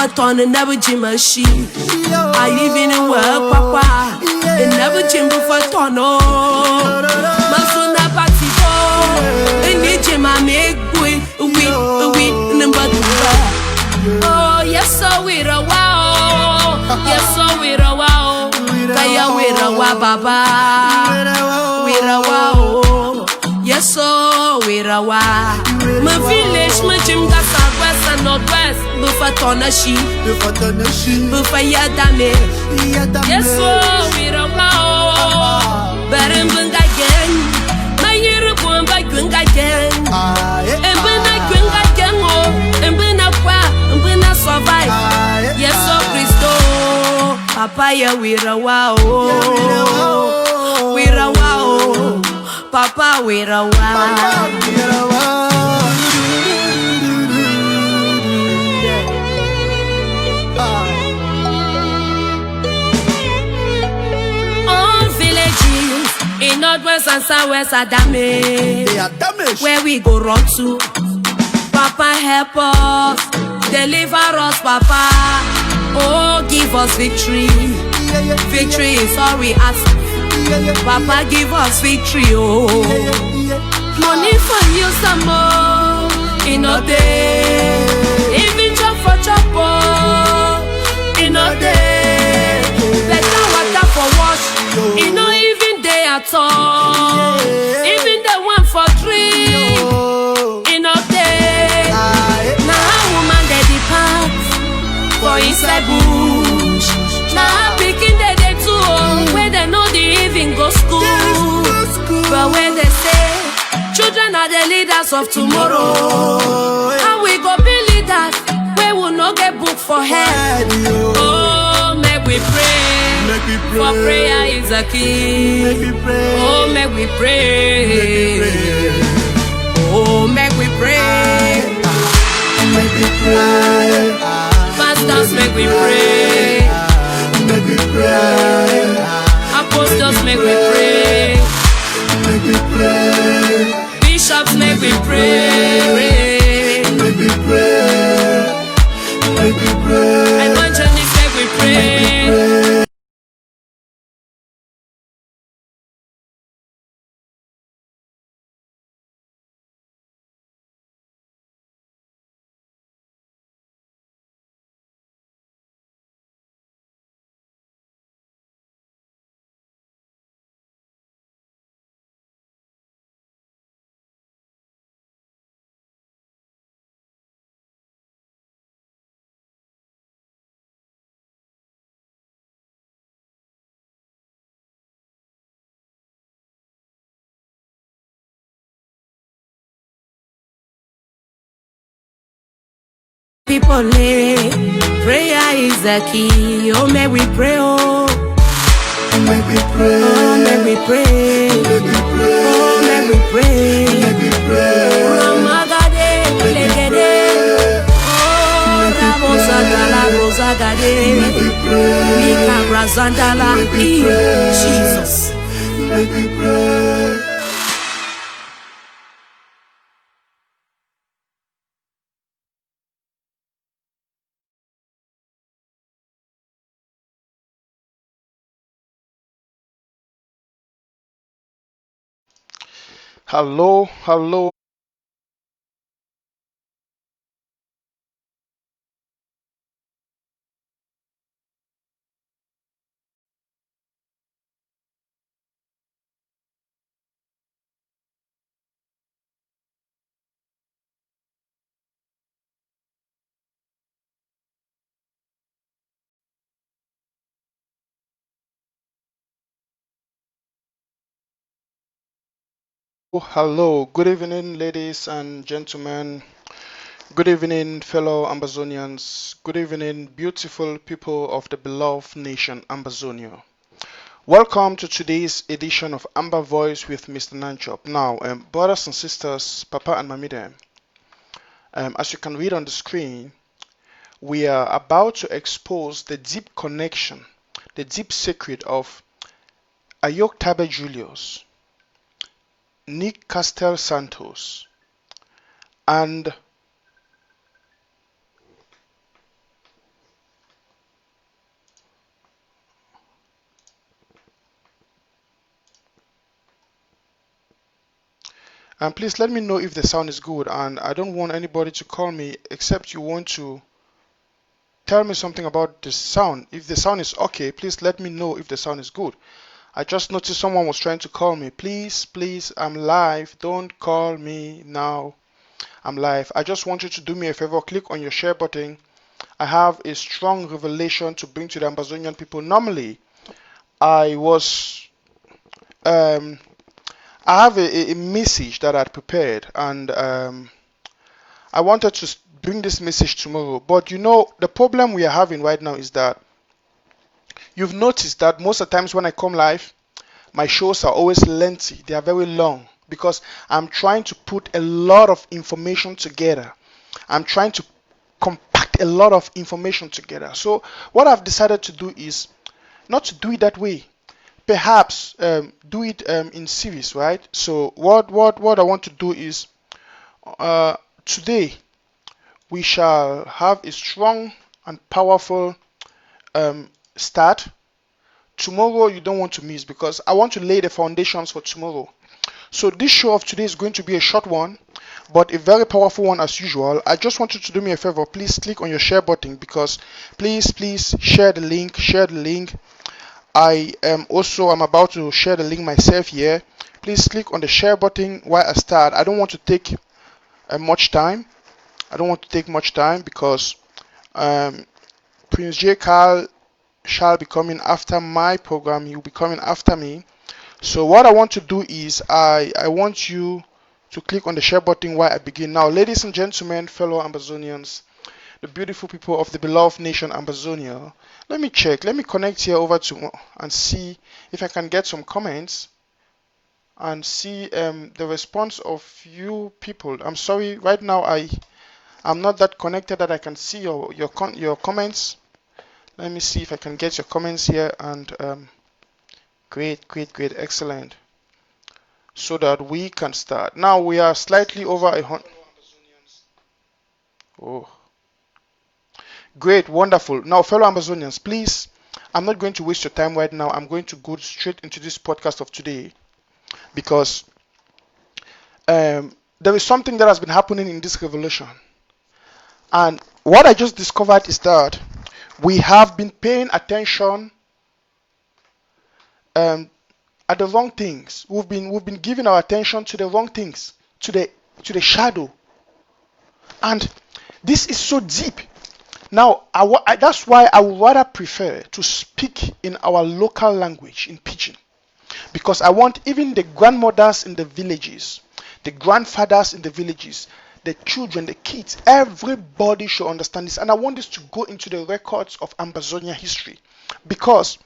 Bufaton and never Jim a she. I live in a world, Papa. And never Jim Bufaton. Masuna Patipo. And the Jim I make we number two. Oh, yes, so we're a wow. Yes, so we're a wow. Kaya we're a wow, Baba. We're a wow. Yes, so we're a wow. My village, my gym, that's southwest and northwest. Bufatona she, Bufaya dame. Yes, so we're a wow. Berenbunga again. My year born by Gunga again. And when I Gunga again, and when I qua, and when I survive. Yes, so Christo. Papaya, we're a wow. We're a wow. Papa, we're a wow. All villages in northwest and southwest are damaged. They are damaged. Where we go run to? Papa, help us. Deliver us, Papa. Oh, give us victory. Victory is all we ask. Papa, give us victory, oh. Money for you some more. In a day. Even job for chopper. In a day. Better water for wash. In no even day at all. Even the one for three. In a day. Now woman they depart for inside bush. Now picking the day too. Where they know they even go school. But when they say children are the leaders of tomorrow, how we go be leaders? We will not get book for head. Oh, make we pray. For prayer is a key. Oh, make we pray. Oh, make we pray. Pastors, make we pray. Apostles, make we pray. Bishops, make we pray. Evangelists, make we pray. People lay, prayer is the key. Oh, may we pray, oh. Make we pray. Oh, may we pray. Oh, may we pray. Ramagade, legede. Oh, Ramosagala, Rosagade. Mika Razandala. Jesus. Make we pray. Hello. Hello, good evening, ladies and gentlemen. Good evening, fellow Ambazonians. Good evening, beautiful people of the beloved nation, Ambazonia. Welcome to today's edition of Amber Voice with Mr. Nanchop. Now, brothers and sisters, Papa and Mamide, as you can read on the screen, we are about to expose the deep connection, the deep secret of Ayuktabe Julius, Nick Castel Santos, and And please let me know if the sound is good. And I don't want anybody to call me except you want to tell me something about the sound. If the sound is okay, please let me know if the sound is good. I just noticed someone was trying to call me. Please, please, I'm live. Don't call me now. I'm live. I just want you to do me a favor. Click on your share button. I have a strong revelation to bring to the Ambazonian people. Normally, I have a message that I'd prepared, and I wanted to bring this message tomorrow. But you know, the problem we are having right now is that you've noticed that most of the times when I come live, my shows are always lengthy. They are very long because I'm trying to put a lot of information together. I'm trying to compact a lot of information together. So what I've decided to do is not to do it that way. Perhaps do it in series, right? So what I want to do is today we shall have a strong and powerful start. Tomorrow you don't want to miss because I want to lay the foundations for tomorrow. So this show of today is going to be a short one, but a very powerful one as usual. I just want you to do me a favor. Please click on your share button because please share the link. I'm about to share the link myself here. Please click on the share button while I start. I don't want to take much time. Because Prince J. Carl shall be coming after my program. He will be coming after me. So what I want to do is I want you to click on the share button while I begin. Now, ladies and gentlemen, fellow Ambazonians, the beautiful people of the beloved nation Ambazonia, let me connect here over to and see if I can get some comments and see the response of you people. I'm sorry, right now I'm not that connected that I can see your comments. Let me see if I can get your comments here, and great, excellent, so that we can start. Now we are slightly over 100. Oh, great, wonderful. Now, fellow Ambazonians, please, I'm not going to waste your time right now. I'm going to go straight into this podcast of today because there is something that has been happening in this revolution. And what I just discovered is that we have been paying attention at the wrong things. We've been giving our attention to the wrong things, to the shadow. And this is so deep. Now, that's why I would rather prefer to speak in our local language, in Pidgin. Because I want even the grandmothers in the villages, the grandfathers in the villages, the children, the kids, everybody should understand this. And I want this to go into the records of Ambazonia history. Because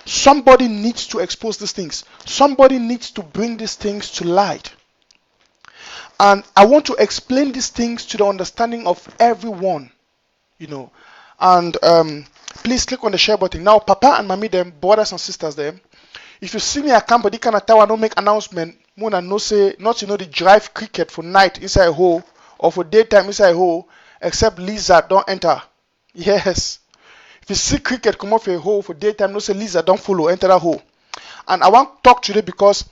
somebody needs to expose these things. Somebody needs to bring these things to light. And I want to explain these things to the understanding of everyone. And please click on the share button. Now, Papa and Mommy, them brothers and sisters, them. If you see me at camp, they can tell I don't make announcement. Mona no say not the drive cricket for night inside a hole or for daytime inside a hole, except lizard don't enter. Yes. If you see cricket come off a hole for daytime, no say lizard don't follow enter that hole. And I want to talk today because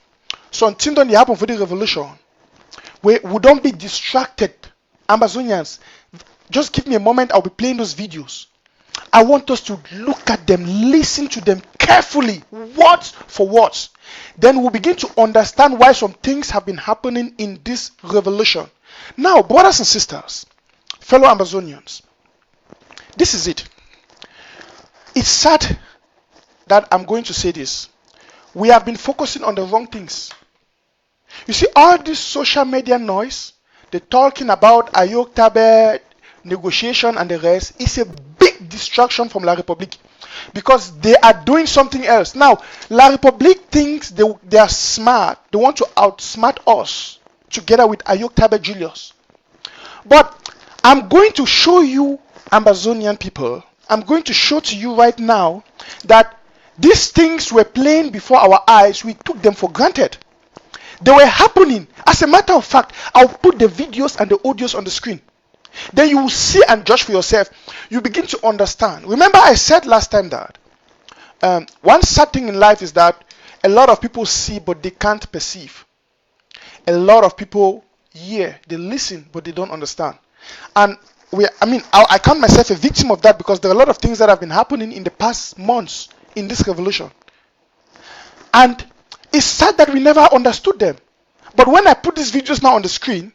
something don't happen for the revolution. We don't be distracted, Ambazonians. Just give me a moment, I'll be playing those videos. I want us to look at them, listen to them carefully, word for word. Then we'll begin to understand why some things have been happening in this revolution. Now, brothers and sisters, fellow Ambazonians, this is it. It's sad that I'm going to say this. We have been focusing on the wrong things. You see, all this social media noise, the talking about Ayuktabe, negotiation and the rest, is a big distraction from La République because they are doing something else. Now, La République thinks they are smart. They want to outsmart us together with Ayuktabe Julius. But I'm going to show you, Ambazonian people, I'm going to show to you right now that these things were playing before our eyes. We took them for granted. They were happening. As a matter of fact, I'll put the videos and the audios on the screen. Then you will see and judge for yourself. You begin to understand. Remember I said last time that one sad thing in life is that a lot of people see but they can't perceive. a lot of people hear, they listen, but they don't understand. And I count myself a victim of that because there are a lot of things that have been happening in the past months in this revolution. And it's sad that we never understood them. But when I put these videos now on the screen,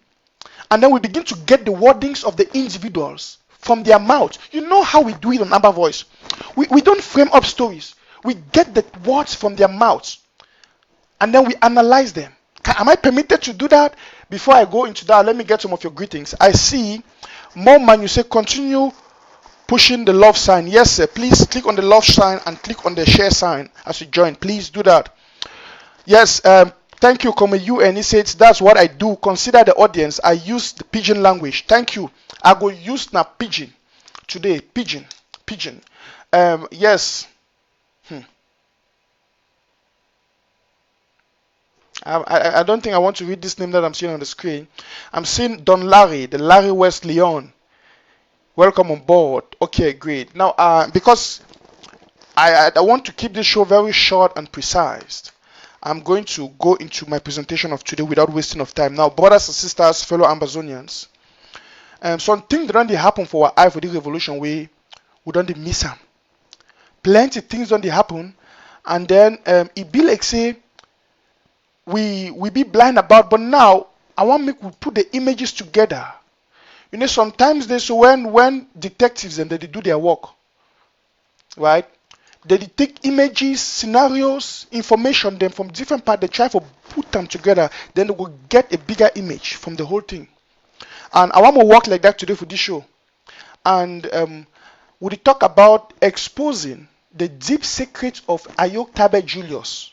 and then we begin to get the wordings of the individuals from their mouths, you know how we do it on Amber Voice. We don't frame up stories. We get the words from their mouths, and then we analyze them. Am I permitted to do that? Before I go into that, let me get some of your greetings. I see More Man, you say continue pushing the love sign. Yes, sir. Please click on the love sign and click on the share sign as you join. Please do that. Yes, thank you, Come UN. He says that's what I do. Consider the audience. I use the pidgin language. Thank you. I go use now pidgin today. Pidgin. Yes. I don't think I want to read this name that I'm seeing on the screen. I'm seeing Don Larry, the Larry West Leon. Welcome on board. Okay, great. Now, because I want to keep this show very short and precise, I'm going to go into my presentation of today without wasting of time. Now, brothers and sisters, fellow Ambazonians, some things don't happen for our eye for the revolution. We don't miss them. Plenty things don't happen, and then it be like say we be blind about. But now I want we put the images together. You know, sometimes when detectives and they do their work, right? They take images, scenarios, information them from different parts. They try to put them together. Then they will get a bigger image from the whole thing. And I want to work like that today for this show. And we talk about exposing the deep secrets of Ayuktabe Julius,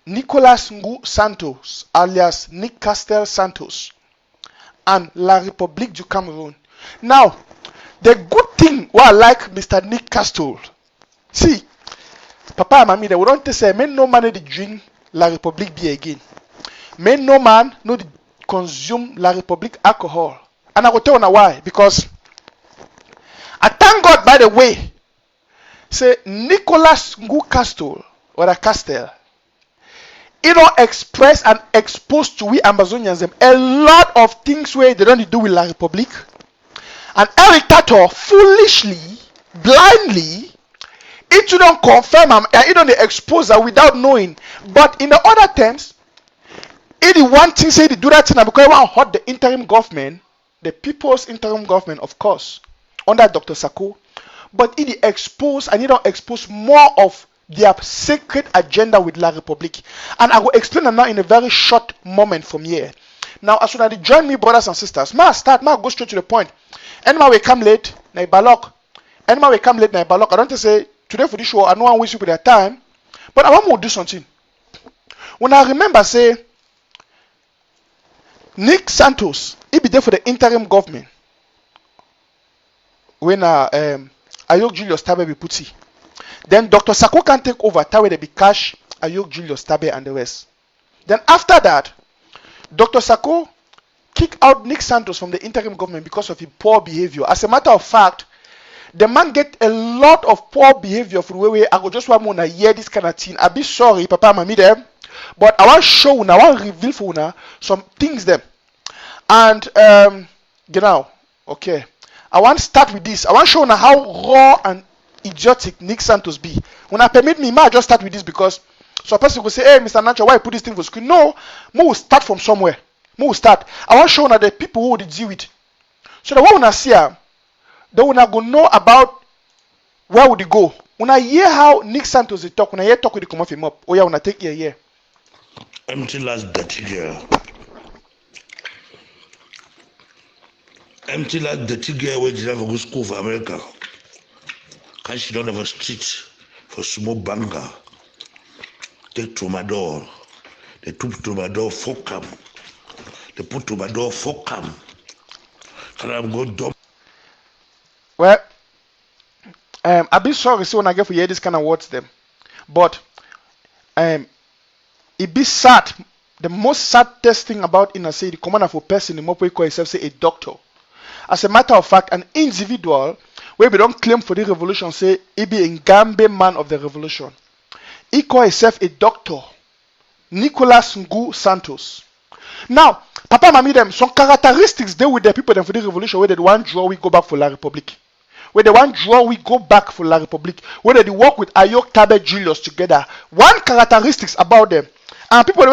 Nicolas Ngu Santos, alias Nick Castel Santos, and La République du Cameroon. Now, the good thing what I like Mr. Nick Castel. See, Papa and Mommy, they don't say, men no man they drink La République beer again. Men no man no they consume La République alcohol. And I will tell you why. Because I thank God, by the way, say Nicolas Ngu Castel or a Castel, it don't express and expose to we Ambazonians them a lot of things where they don't do with La République. And Eric Tato foolishly, blindly, it don't confirm and it don't expose her without knowing. But in the other terms, it is one thing say they do that thing because I want to hurt the interim government, the people's interim government, of course, under Dr. Sako. But it expose and it don't expose more of their secret agenda with La République. And I will explain that now in a very short moment from here. Now, as soon as you join me, brothers and sisters, ma go straight to the point. Anyone will come late, na balok. Anyone will come late, na balok. I don't want to say today for this show, I know I'm wasting their time, but I want to do something. When I remember, say, Nick Santos, he be there for the interim government. When Ayuk Julius Tabe be put. Then Dr. Sako can take over. Tawe they be cash Ayuk Julius Tabe and the rest. Then after that, Dr. Sako kick out Nick Santos from the interim government because of his poor behavior. As a matter of fact, the man get a lot of poor behavior for the way I go just want to hear this kind of thing. I be sorry, Papa and Mommy them, but I want to show you, I want to reveal for you some things them. And you know, okay, I want to start with this. I want to show you how raw and idiotic Nick Santos be. When I permit me, I just start with this because some person will say, hey, Mr. Nacho, why you put this thing for screen? No, we will start from somewhere. We will start. I want to show you the people who will deal with. So that when I see them, they will not go know about where would they go. When I hear how Nick Santos they talk, when I hear talk with the come off him up, oh yeah, when I take here. Empty last dirty girl. Empty last dirty girl where she never go school for America. Can she don't have a street for small banger? Take to my door. They took to my door for come. They put to my door for come. Can I go dumb? Well, I be sorry so when I get for hear this kind of words them. But it be sad. The most saddest thing about in a say the commander for person the more call himself say a doctor. As a matter of fact, an individual where we don't claim for the revolution say he be a Ngambe man of the revolution. He call himself a doctor. Nicolas Ngu Santos. Now, Papa Mami them, some characteristics they with the people them for the revolution where they want draw we go back for La Republic. Where they want draw we go back for La Republic. Where they work with Ayuktabe Julius together. One characteristics about them. And people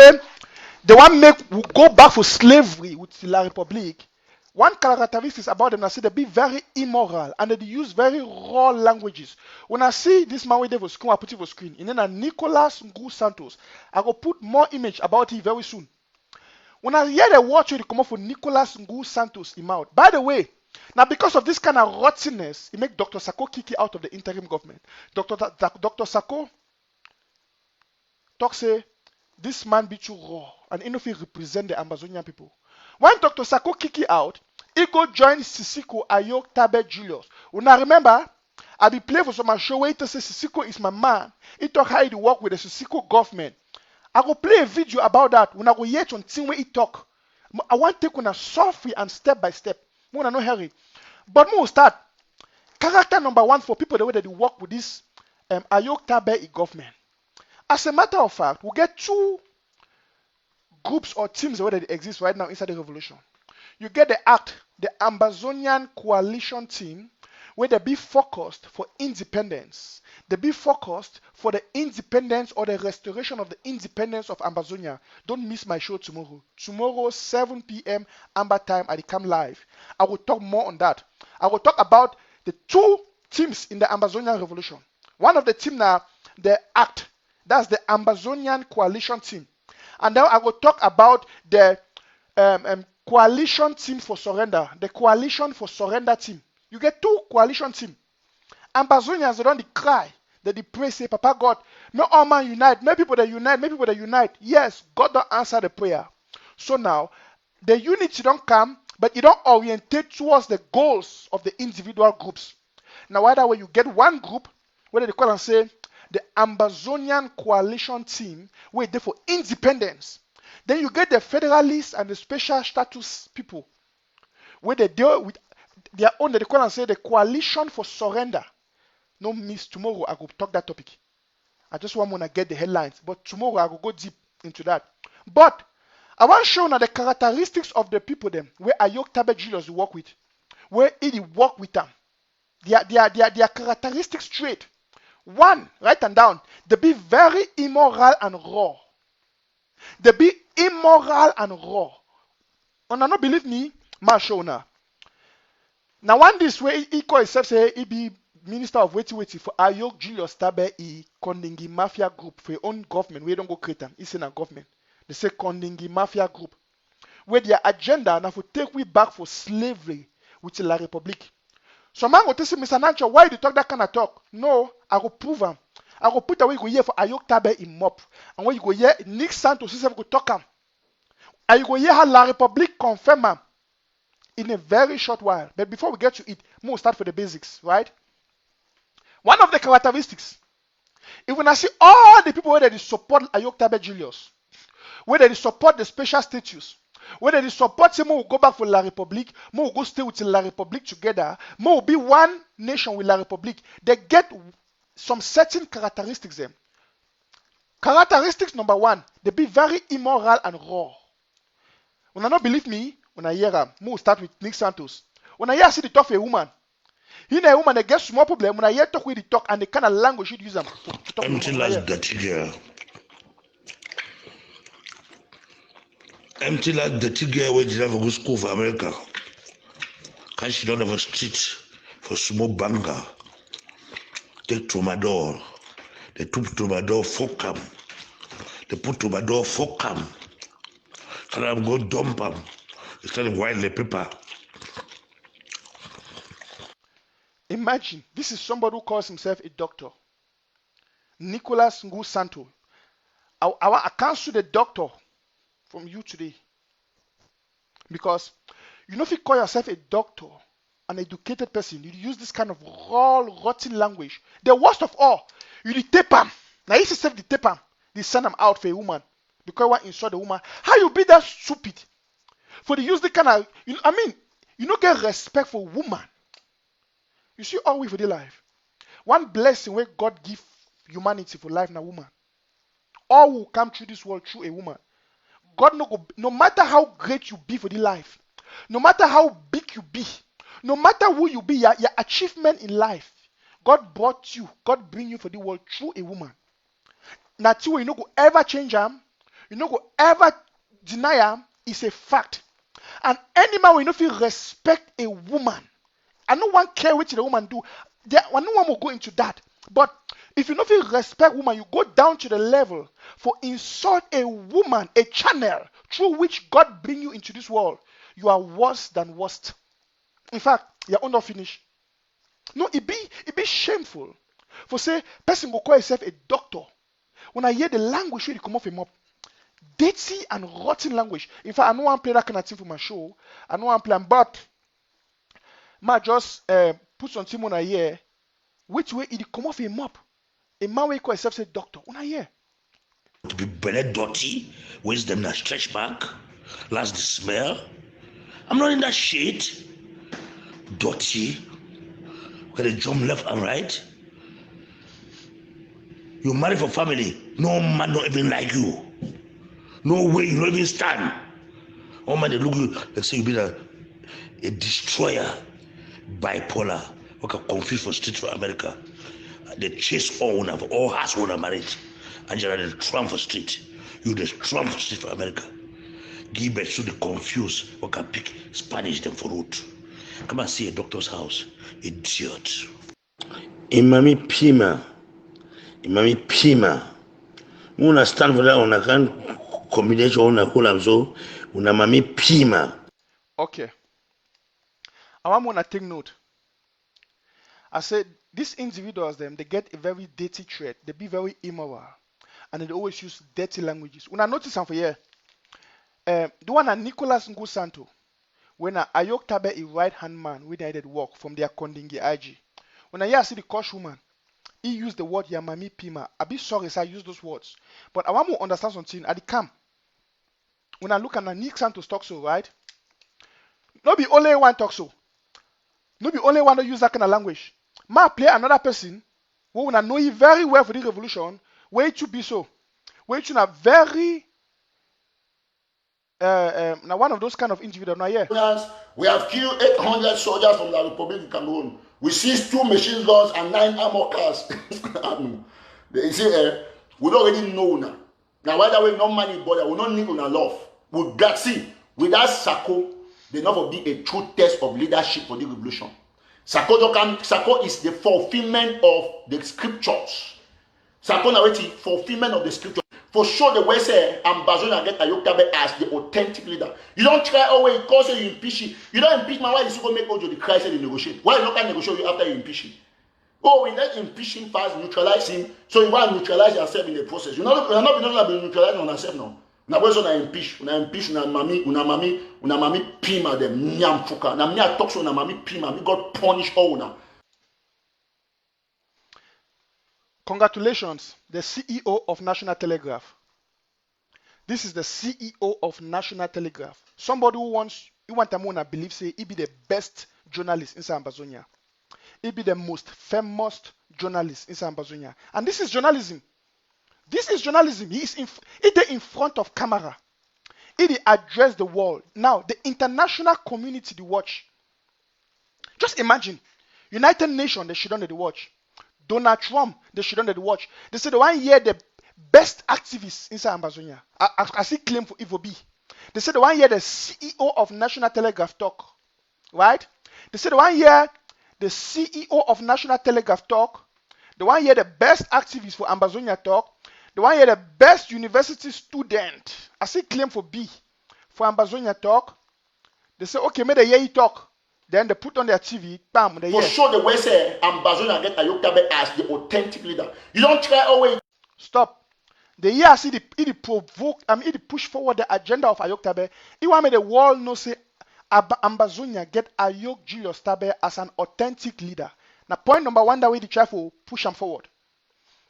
they want make go back for slavery with La Republic. One characteristics about them, I say they be very immoral and they use very raw languages. When I see this man with the screen, I put it for screen. And then Nicolas Ngu Santos, I will put more image about it very soon. When I hear the word they come up for Nicolas Ngu Santos him out. By the way, now because of this kind of rottenness, it make Dr. Sako kick out of the interim government. Dr. Sako talk say this man be too raw and enough he represent the Ambazonian people. When Dr. Sako kick out, he go join Sisiko Ayuktabe Julius. When I remember, I be play for some show where he say Sisiko is my man. He talk how he work with the Sisiko government. I go play a video about that when I go hear on thing where he talk. I want to take on a softly and step by step. More no hurry. But we'll start. Character number one for people the way that they work with this Ayuktabe government. As a matter of fact, we get two groups or teams the way that exist right now inside the revolution. You get the ACT, the Ambazonian coalition team, where they be focused for independence. They be focused for the independence or the restoration of the independence of Ambazonia. Don't miss my show tomorrow. Tomorrow, 7 p.m. Amber time, I come live. I will talk more on that. I will talk about the two teams in the Ambazonian revolution. One of the team now, the ACT, that's the Ambazonian coalition team. And then I will talk about the coalition team for surrender, the coalition for surrender team. You get two coalition team. Ambazonians, they don't cry. They pray, say, Papa God, may all man unite. May people that unite. May people that unite. Yes, God don't answer the prayer. So now, the unity don't come, but it don't orientate towards the goals of the individual groups. Now, either way, you get one group, where they call and say, the Ambazonian coalition team, where they for independence. Then you get the federalists and the special status people, where they deal with their own, they call and say the coalition for surrender. No miss, tomorrow I will talk that topic. I just want to get the headlines, but tomorrow I will go deep into that. But I want to show now the characteristics of the people them, where Ayuktabe Julius work with, where he work with them. Their characteristics trait. One, write them down. They be very immoral and raw. They be immoral and raw. And not believe me, ma show now. Now one this way he call himself say he be minister of waiting for Ayuk Julius Tabe e Kondingi Mafia group for your own government. We don't go create them. It's in a government. They say Kondingi Mafia group. Where their agenda now for take we back for slavery with La Republic. So man go tell me, Mr. Nancho, why do you talk that kind of talk? No, I go prove them. I go put away go here for Ayuktabe in mop. And when you go here, Nick Santos himself go talk him. And you go here how La Republic confirm him in a very short while. But before we get to it, we'll start for the basics, right? One of the characteristics, if when I see all the people where they support Ayuktabe Julius, where they support the special status, where they support say will go back for La Republic, will go stay with La Republic together, will be one nation with La Republic, they get some certain characteristics them. Characteristics number one, they be very immoral and raw. When I don't believe me, when I hear them, we'll start with Nick Santos. When I hear see the talk for a woman, he a woman that gets small problem. When I hear talk with the talk and the kind of language you use them to talk. Empty last dirty girl. Empty last dirty girl where you have a good school for America. Can she don't have a street for small banger? Take to my door. They took to my door for come. They put to my door for come. Can I go dump them? Instead of white the paper. Imagine, this is somebody who calls himself a doctor. Nicolas Ngu Santo. I cancel the doctor from you today. Because you know if you call yourself a doctor, an educated person, you use this kind of raw, rotten language. The worst of all, you tape them. Now you yourself the tape them. They send them out for a woman. Because you want to insult the woman. How you be that stupid? For the use the kind of, you don't get respect for woman. You see all we for the life. One blessing where God give humanity for life now woman. All will come through this world through a woman. God no matter how great you be for the life, no matter how big you be, no matter who you be, your achievement in life, God brought you, God bring you for the world through a woman. Now, you no go ever change him, you no go ever deny him, it's a fact. And any man will not feel respect a woman. I no one care what the woman do. No one will go into that. But if you don't feel respect woman, you go down to the level for insult a woman, a channel through which God bring you into this world. You are worse than worst. In fact, you're not finished. No, it be shameful. For say, person go call himself a doctor. When I hear the language where they come off him up, dirty and rotten language. In fact, I don't want to play that kind of thing for my show. I don't want to play, but I just put some thing on a year. Which way it come off him up? A man will call himself say doctor. On a year. To be belly dirty, waste them that stretch back, last the smell. I'm not in that shit. Dirty. Where they jump left and right. You marry for family. No man don't even like you. No way you don't even stand. All man they look you, let's say you be a destroyer, bipolar, like a confused for street for America. They chase all one of all has one marriage. And you're the Trump for street. You the Trump for street for America. Give birth to the confused, like a pick Spanish them for root. Come and see a doctor's house. Idiot. Imami Pima. Una stand for that on a can combination on a whole so una mami Pima. Okay. I want to take note. I said these individuals they get a very dirty trait. They be very immoral. And they always use dirty languages. When I notice something here, the one at Nicolas Ngusanto, when Ayuktabe a right-hand man, we did work from their Kondingi IG. When I see the Kosh woman, he used the word Yamami Pima. I be sorry if I use those words. But I want to understand something. At the camp, when I look at Nick Santos talk so, right? Not be only one talk so. Not be only one to use that kind of language. Ma play another person who when I know you very well for the revolution, where it should be so. Where it should have very now one of those kind of individuals now here. We have killed 800 soldiers from the Republic of Cameroon. We seized 2 machine guns and 9 armor cars. You see, we don't already know now. Now, why that way no money bother, we don't need on love. With that, see, without Sako, there never be a true test of leadership for the revolution. Sako is the fulfillment of the scriptures. Sako now is fulfillment of the scriptures. For sure, the way say Ambazonians get Ayuktabe as the authentic leader. You don't try always because you impeach him. You don't impeach my why you go make Ojo the Christ and negotiate. Why you not can negotiate you after you impeach him? Oh, we let impeach him first, neutralize him. So you want to neutralize yourself in the process. You're not be neutralizing on yourself now. Now where's una impeach? Una mami pima them nyam fuka. Na me talk so una mami pima. Me God punish all una. Congratulations, the CEO of National Telegraph. This is the CEO of National Telegraph. Somebody who wants to believe say he be the best journalist in Ambazonia. He be the most famous journalist in Ambazonia. And this is journalism. This is journalism. He is in front of camera. He address the world. Now, the international community they watch. Just imagine, United Nations they should not watch. Donald Trump, they should not watch. They say the one year the best activists inside Ambazonia. I see claim for Ivo B. They say the one year the CEO of National Telegraph talk. Right? They say the one year the CEO of National Telegraph talk. The one year the best activist for Ambazonia talk. The one year the best university student. I see claim for B. For Ambazonia talk. They say, okay, may the year he talk. Then they put on their TV, bam, they for sure the way say Ambazonians get Ayuktabe as the authentic leader. You don't try always. Stop. The year see the provoke, it push forward the agenda of Ayuktabe. He want me the world know say Ambazonia get Ayuktabe as an authentic leader. Now point number one that way the try for push him forward.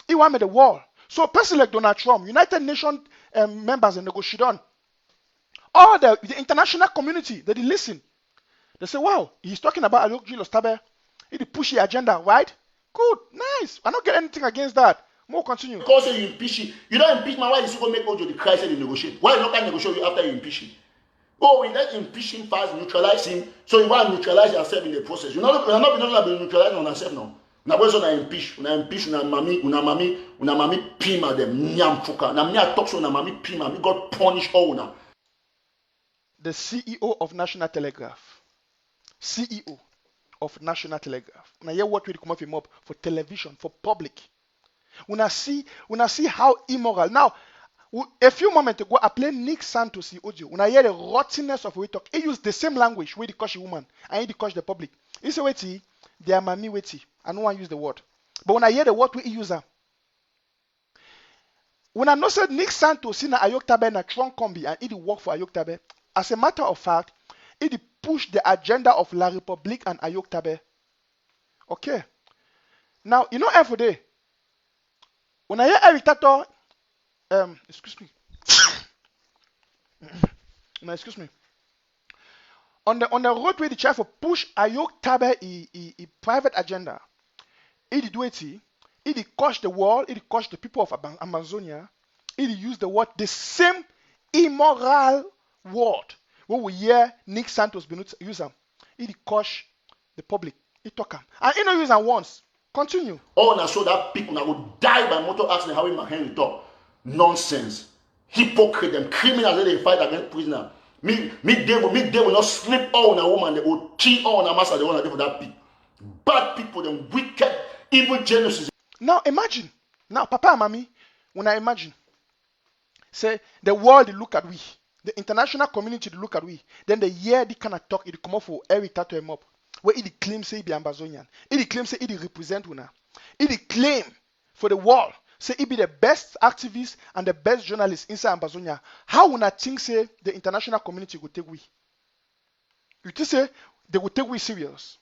He want me the world. So a person like Donald Trump, United Nations members and negotiate on. All the international community, they listen. They say, wow, he's talking about Ayuktabe. He push the agenda, right? Good, nice. I don't get anything against that. More continue. Because you impeach him. You don't impeach man, why is he going to make Ojo the Christ and negotiate? Why you not going to negotiate you after you impeach him? Oh, we let impeach him first, neutralize him. So you want to neutralize yourself in the process. You're not be neutralizing on yourself now. Una boys on impeach, una mami pima them nyam fuka. Na me talk so una mami pima. Me God punish all now. The CEO of National Telegraph. CEO of National Telegraph. Now hear what we come up him up for television, for public. When I see how immoral. Now, a few moments ago, I played Nick Santos audio. When I hear the rottenness of we talk, he used the same language where he coach the woman and he coach the public. He say, wait, they are mommy wait. I don't want to use the word. But when I hear the word, we use them. When I know said Nick Santos in Ayuktabe na Trump combi and he work for Ayuktabe, as a matter of fact, he push the agenda of La Republique and Ayuktabe. Okay. Now, you know every day, when I hear Eric Tato, excuse me. No, excuse me. On the road where the try for push Ayuktabe a private agenda, he do it. He coach the world. He coach the people of Amazonia. He use the word, the same immoral word when we hear Nick Santos use them. He coach the public. He talk them, and he no use them once. Continue. Oh, now so that people now would die by motor accident. How we Henry talk nonsense, hypocrite, them criminals they fight against prisoner. Me will not sleep on a woman. They will cheat on a master. They want to do for that people. Bad people, them wicked, evil geniuses. Now imagine. Now, Papa and Mommy, when I imagine, say the world they look at we, the international community they look at we, then the year they kind of talk, it come up for every tattoo him up. Where he claim say he be Ambazonian. He claim say he represent una. He claim for the world say he be the best activist and the best journalist inside Ambazonia. How una think say the international community will take we? You think say they will take we serious?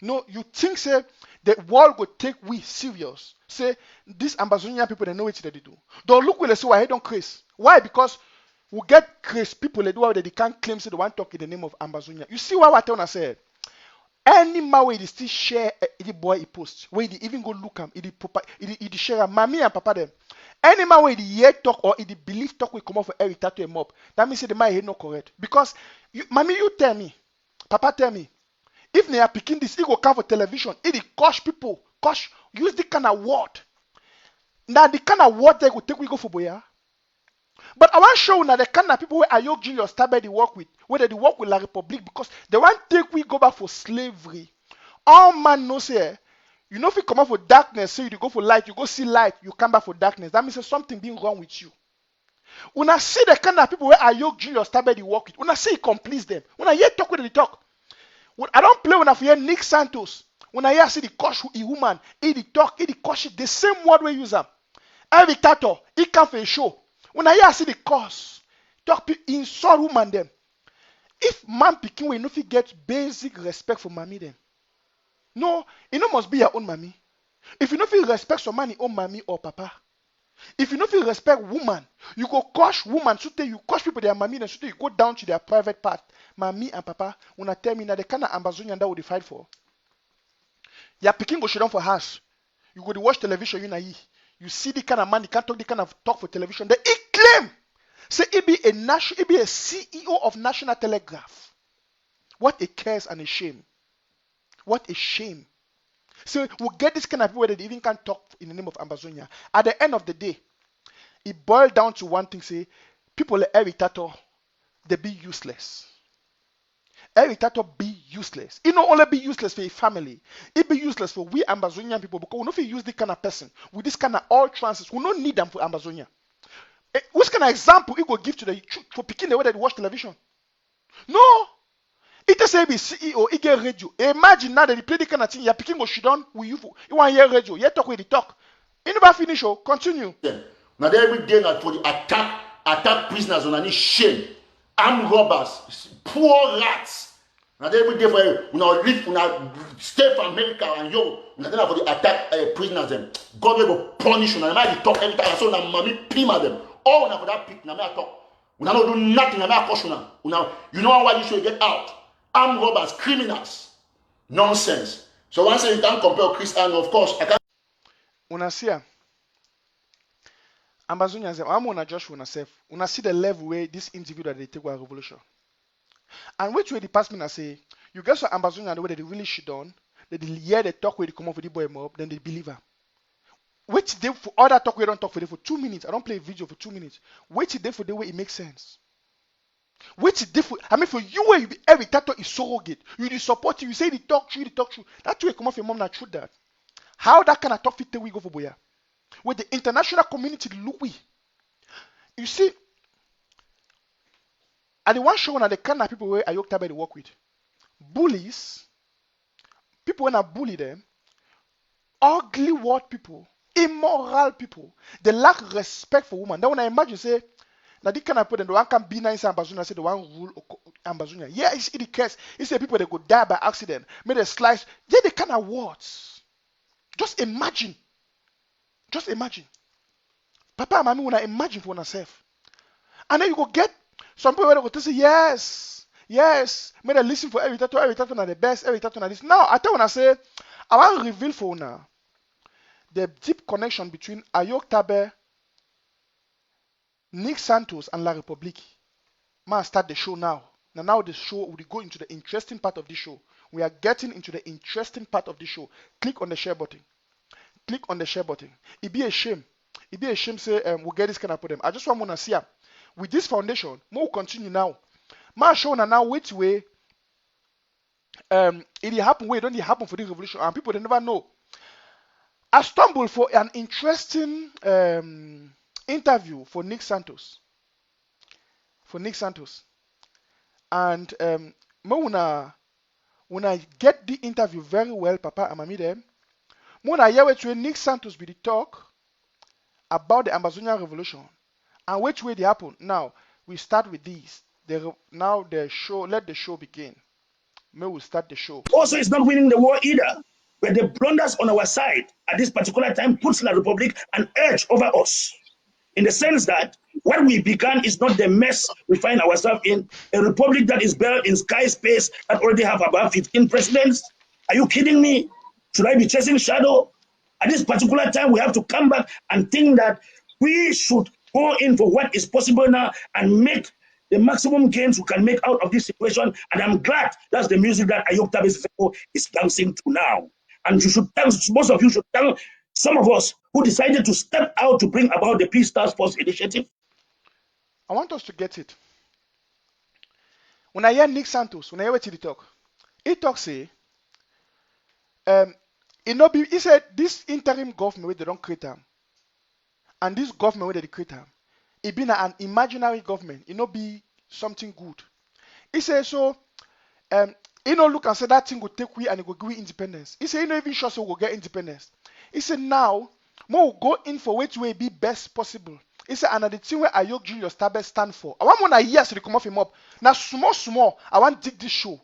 No, you think say the world will take we serious? Say these Ambazonian people they know what they do. Don't look when they say why they don't craze. Why? Because we get crazy people they do what they can't claim say they want to talk in the name of Ambazonia. You see why what I said? Any man where they still share the boy he post, where they even go look him, he share mommy and papa them. Any man where the hear talk or the belief talk will come up for every tattoo him up. That means the man is not correct. Because mommy, you tell me, papa tell me, if they are picking this, he go come for television, he coach people, use the kind of word. Now the kind of word they go take we go for boya. But I want to show now the kind of people where Ayuktabe they work with, whether they work with La Republique, because they want to take we go back for slavery. All man knows here, you know if you come out for darkness, so you go for light, you go see light, you come back for darkness. That means there's something being wrong with you. When I see the kind of people where Ayuktabe they work with, when I see it completes them, when I hear talk with they talk, when I don't play when I hear Nick Santos, when I hear see the coach a woman, he talk, he coach it, the same word we use them. Every tattoo, he come for a show. When I hear see the cause, talk insult woman them. If man picking we no fit get basic respect for mommy them. No, it no must be your own mommy. If you no feel respect some man, own mommy or papa. If you no feel respect woman, you go coach woman, so you coach people their mommy, and so you go down to their private part. Mommy and papa, when I tell me now the kind of Ambazonian that would fight for. Your picking go shut down for house. You go to watch television, you see the kind of man, you can't talk the kind of talk for television. They claim, say he be a CEO of National Telegraph. What a curse and a shame. What a shame. So we get this kind of people that they even can't talk in the name of Ambazonia. At the end of the day, it boiled down to one thing: say people like Eric Tato, they be useless. Eric Tato be useless. It not only be useless for a family, it be useless for we Ambazonian people because we don't use this kind of person with this kind of all trances. We don't need them for Ambazonia. Which kind of example he go give to the for picking the way they watch television? No. It say be CEO, he get radio. Imagine now that he play the kind of thing you're picking go shit on with you. You want to hear radio, you talk with the talk. You never finish, continue. Now they every day now for the attack prisoners on any shame. Armed robbers, poor rats. Now they every day for you. Now stay for America and you. Now for the attack prisoners them. God will punish you. Now they talk every time. So now mommy pima them. All now for that pit. Now I talk. Now don't do nothing. Now I caution now. You know why you should get out. Armed robbers, criminals. Nonsense. So once you can't compare Chris and of course I can't. Unasia. Ambazonians, I'm gonna just wanna self. When I see the level where this interview that they take with revolution. And which way the past me I say, you get some Ambazonian the way they really shit on, they hear the talk where they come up with the boy mob, then they believe her. Wait they for all that talk we don't talk for them for 2 minutes. I don't play a video for 2 minutes. Wait till they for the way it makes sense. Wait till they for I mean for you where you be every tattoo is surrogate. You the support you say the talk true, the talk true. That's where come off your mom not true that. How that kind of talk fit we go for boya? With the international community look we. You see, at the one show when the kind of people where Ayuktabe they work with. Bullies, people when I bully them, ugly word people, immoral people, they lack respect for women. Then when I imagine say, now this kind of people, the one can be nice Ambazonia, say the one rule Ambazonia. Yeah, it's the case. It's the people that go die by accident, made a slice. Yeah, the kind of words. Just imagine. Just imagine. Papa and mommy, when I imagine for myself. And then you go get some people that go to say, yes, may they listen for every tattoo are the best, every tattoo are this. Now, I tell when I say, I want to reveal for now the deep connection between Ayuktabe, Nick Santos, and La Republique. Man, start the show now. Now the show, we go into the interesting part of the show. We are getting into the interesting part of the show. Click on the share button. Click on the share button. It be a shame. It be a shame say we'll get this kind of problem. I just want to see with this foundation, we'll continue now. Man show now which way it happen where it don't happen for this revolution and people they never know. I stumbled for an interesting interview for Nick Santos. And when I get the interview very well, Papa and Mami them, when I hear which way Nick Santos be the talk about the Ambazonian revolution and which way they happen. Now we start with these. Now the show, let the show begin. May we start the show. Also, it's not winning the war either. But the blunders on our side at this particular time puts La Republique an edge over us. In the sense that what we began is not the mess we find ourselves in. A republic that is built in sky space that already have about 15 presidents. Are you kidding me? Should I be chasing shadow? At this particular time, we have to come back and think that we should go in for what is possible now and make the maximum gains we can make out of this situation. And I'm glad that's the music that Ayuktabe is dancing to now. And you should thank, most of you should thank some of us who decided to step out to bring about the Peace Task Force initiative. I want us to get it. When I hear Nick Santos, when I hear what he talk, say, he said this interim government where they don't create them, and this government where they create them, it be an imaginary government. It not be something good. He said so. He no look and say that thing will take we and it will give we independence. He said he not even sure so we'll get independence. He said now more will go in for which way be best possible. He said another thing where Ayuktabe stand for. I want one year so they come off him up. Now small. I want to dig this show.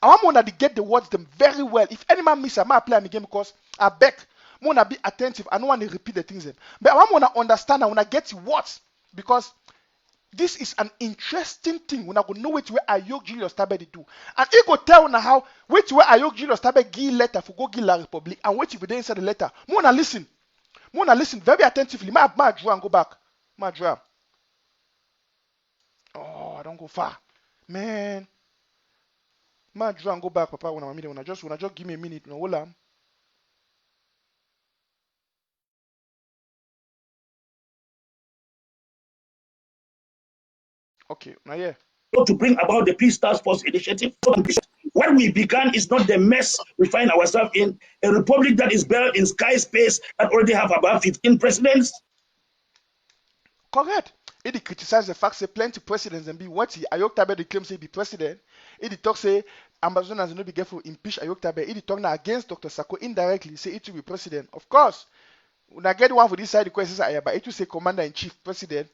I want one to get the words them very well. If any man miss, I might play the game because I beg. I want to be attentive. I don't want to repeat the things. But I want to understand. I want to get what because this is an interesting thing. When I go know which way Ayuktabe they do, and he go tell now how which way Ayuktabe give letter for go give La Republique and which if they inside the letter. I want to listen. I want to listen very attentively. My draw and go back. My draw. Oh, I don't go far, man. My draw and go back, Papa. When I just give me a minute. No, hold on. Okay, now yeah. To bring about the Peace Task Force initiative. What we began is not the mess we find ourselves in. A republic that is built in sky space that already have about 15 presidents. Correct. It criticize the fact say plenty presidents and be what he Ayuktabe they claim say be president. It talk say Ambazonians no be careful impeach Ayuktabe. It talk now against Dr. Sako indirectly say it will be president. Of course, when I get one for this side the questions are but it will say commander in chief president.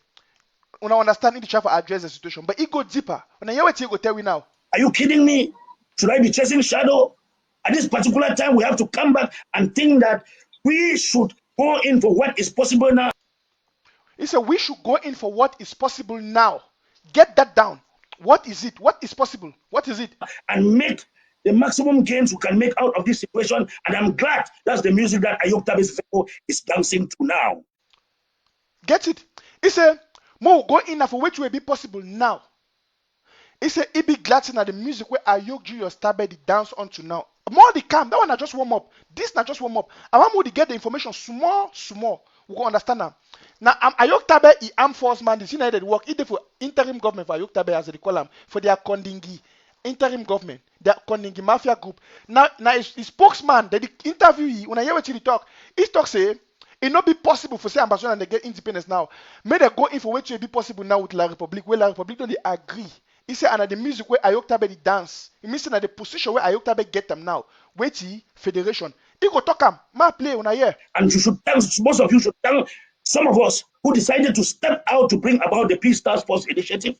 When I understand it try to address the situation, but it go deeper. When I hear what he go tell me now. Are you kidding me? Should I be chasing shadow? At this particular time, we have to come back and think that we should go in for what is possible now. He said we should go in for what is possible now. Get that down. What is it? What is possible? What is it? And make the maximum gains we can make out of this situation. And I'm glad that's the music that Ayuktabe is dancing to now. Get it? He say, "Mo go in for which will be possible now." He say, "He be glad to the music where Ayok Julius Tabe the dance onto now." More the camp, that one I just warm up. This not just warm up. I want more to get the information small. We go understand now. Now, Ayok Tabe, the armed force man, the United work either for interim government for Ayok Tabe as they call them, for their Kondingi interim government, their Kondingi mafia group. Now his spokesman, the interviewee, when I hear what he talk, he talk say, it not be possible for say Ambazonians and they get independence now. May they go in for which will be possible now with La Republique, where La Republique don't they agree. He said, and at the music where Ayok Tabe the dance, it means that the position where Ayok Tabe get them now, wait federation. He go talk him, ma play when I hear. And you should tell, most of you should tell some of us who decided to step out to bring about the Peace Task Force initiative,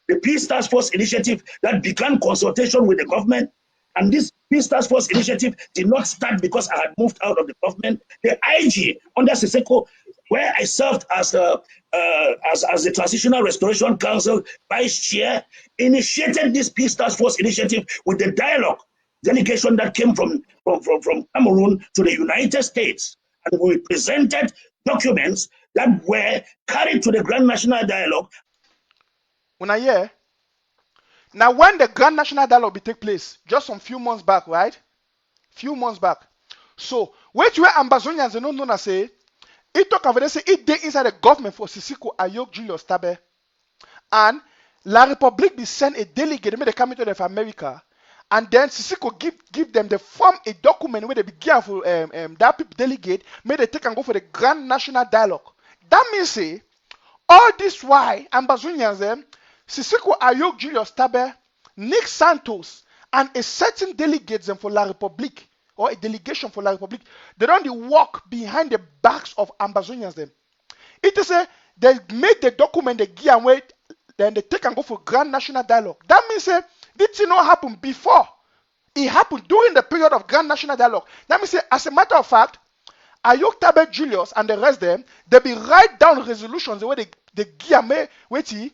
the Peace Task Force initiative that began consultation with the government. And this Peace Task Force initiative did not start because I had moved out of the government. The IG under Siseko, where I served as the Transitional Restoration Council Vice Chair, initiated this Peace Task Force initiative with the dialogue delegation that came from Cameroon to the United States. And we presented documents that were carried to the Grand National Dialogue. When I hear, now when the Grand National Dialogue will take place, just some few months back, right? Few months back. So, which where Ambazonians they don't know say, he talk about they say it dey inside the government for Sisiko Ayok Julius Tabe. And La Republique be send a delegate, they come into of America. And then Sisiko give them the form a document where they begin for that people delegate, may they take and go for the Grand National Dialogue. That means say all this why Ambazonians them Sisiko Ayok Julius Tabe, Nick Santos, and a certain delegate them for La Republique or a delegation for La Republique, they don't walk behind the backs of Ambazonians them. It is a they make the document they give away, then they take and go for Grand National Dialogue. That means this did not happen before. It happened during the period of Grand National Dialogue. That means as a matter of fact, Ayok Tabe Julius and the rest them, they be write down resolutions the way they give wait he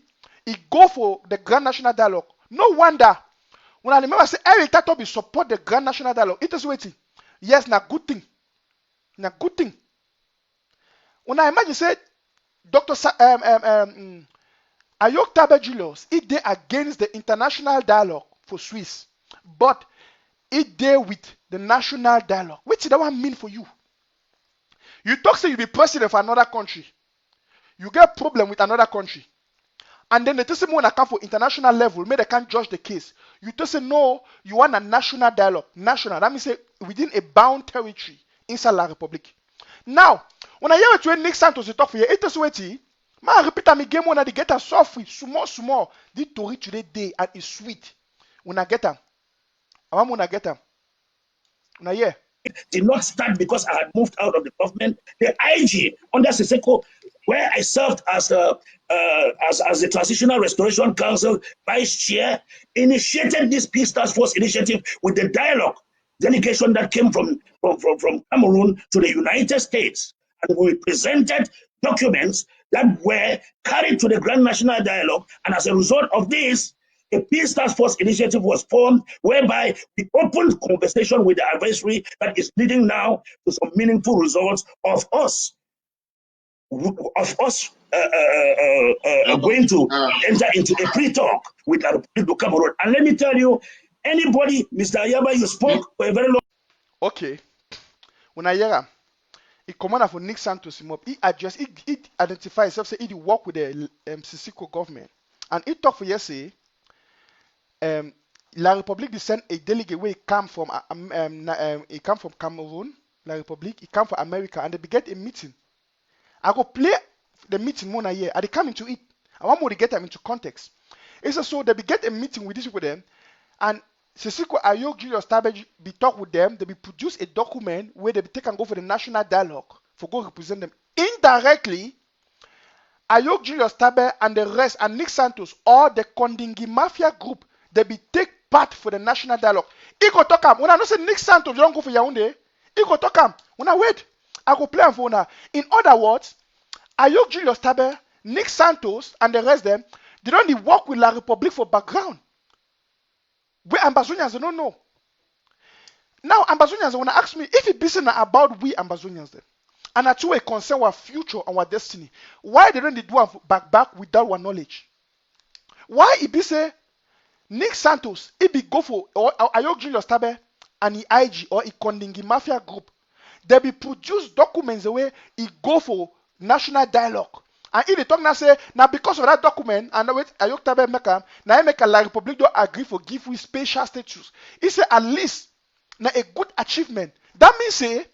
go for the Grand National Dialogue. No wonder when I remember say every time be support the Grand National Dialogue, it is waiting. Yes, na good thing. Na good thing. When I imagine say Dr. Ayok Tabe Julius, it dey against the international dialogue for Swiss, but it dey with the national dialogue. What does that one mean for you? You talk say you be president for another country, you get problem with another country, and then they tell say when I come for international level, maybe they can't judge the case. You tell say no, you want a national dialogue. National, that means say within a bound territory inside La Republique. Now, when I hear it when Nick Santos talk for you, it is waiting. I repeat me game when I get a soft with small. This story today day and it's sweet. When I get them, I want when I get them. When I hear. Did not start because I had moved out of the government. The IG under Siseko, where I served as the Transitional Restoration Council Vice Chair, initiated this Peace Task Force initiative with the dialogue delegation that came from Cameroon to the United States. And we presented documents that were carried to the Grand National Dialogue. And as a result of this, a Peace Task Force initiative was formed whereby we opened conversation with the adversary that is leading now to some meaningful results of us going to enter into a pre-talk with the Republic of Cameroon. And let me tell you, anybody, Mr. Ayaba, you spoke for a very long. Okay. When I hear he commander for Nick Santos, he address, he identify himself, say he work with the Sisiko government, and he talk for yesterday. La Republique they send a delegate where he come from Cameroon, La Republique, he come from America, and they get a meeting. I go play the meeting more here, and they come into it. I want more to get them into context. It's so they get a meeting with these people them, and Sisiko Ayok Julius Tabe be talk with them, they be produce a document where they be take and go for the national dialogue for go represent them. Indirectly, Ayok Julius Tabe and the rest and Nick Santos or the Kondingi Mafia group, they be take part for the national dialogue. He go talk am. When I know say Nick Santos, you don't go for Yaoundé, he go talk am. When I wait, I go play am for now. In other words, Ayok Julius Tabe, Nick Santos and the rest them, they don't need work with La Republique for background. We Ambazonians they don't know. Now Ambazonians wanna ask me if it be about we Ambazonians then. and at a concern our future and our destiny. Why they don't do am back without our knowledge? Why it be say Nick Santos, it be go for or Ayok Julius Tabe and the IG or the Kondingi Mafia group, they be produce documents the way it go for national dialogue. And if they talk now say, now because of that document, and now Ayok Tabe make am, now make a La Republic don't agree for give we special status. He say at least now a good achievement. That means say,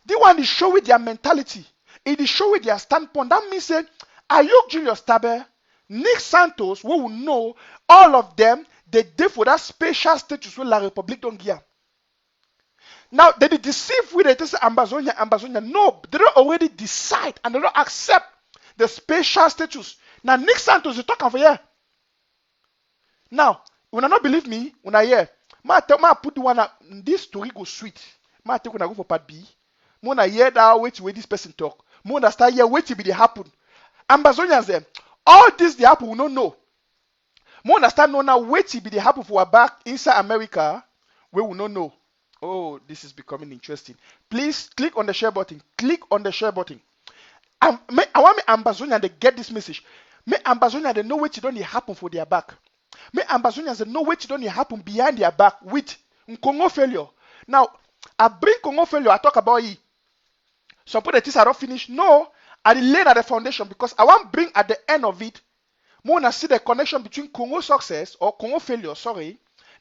the one is show with their mentality, it is show with their standpoint. That means say, Ayok Julius Tabe, Nick Santos, we will know all of them, they did for that special status where La Republic don't give. Now, they deceive with it, Ambazonia. No, they don't already decide and they don't accept the special status. Now, Nick Santos is talking for here. Now, when I not believe me, when I hear, I put the one up, this story go sweet. I take when I go for part B. When I hear that, wait till this person talk. When I start here, wait till it happen. Ambazonians them. All this they happen, we don't know. More understand no now wait till they happen for our back inside America, we will not know. Oh, this is becoming interesting. Please click on the share button. Click on the share button. I want me Ambazonians to get this message. Me Ambazonians they know what don't happen for their back. Me Ambazonians they know what don't happen behind their back with Congo failure. Now, I bring Congo failure. I talk about it. Some people that are not finished. No. I lay at the foundation because I want to bring at the end of it, more to see the connection between Congo success or Congo failure,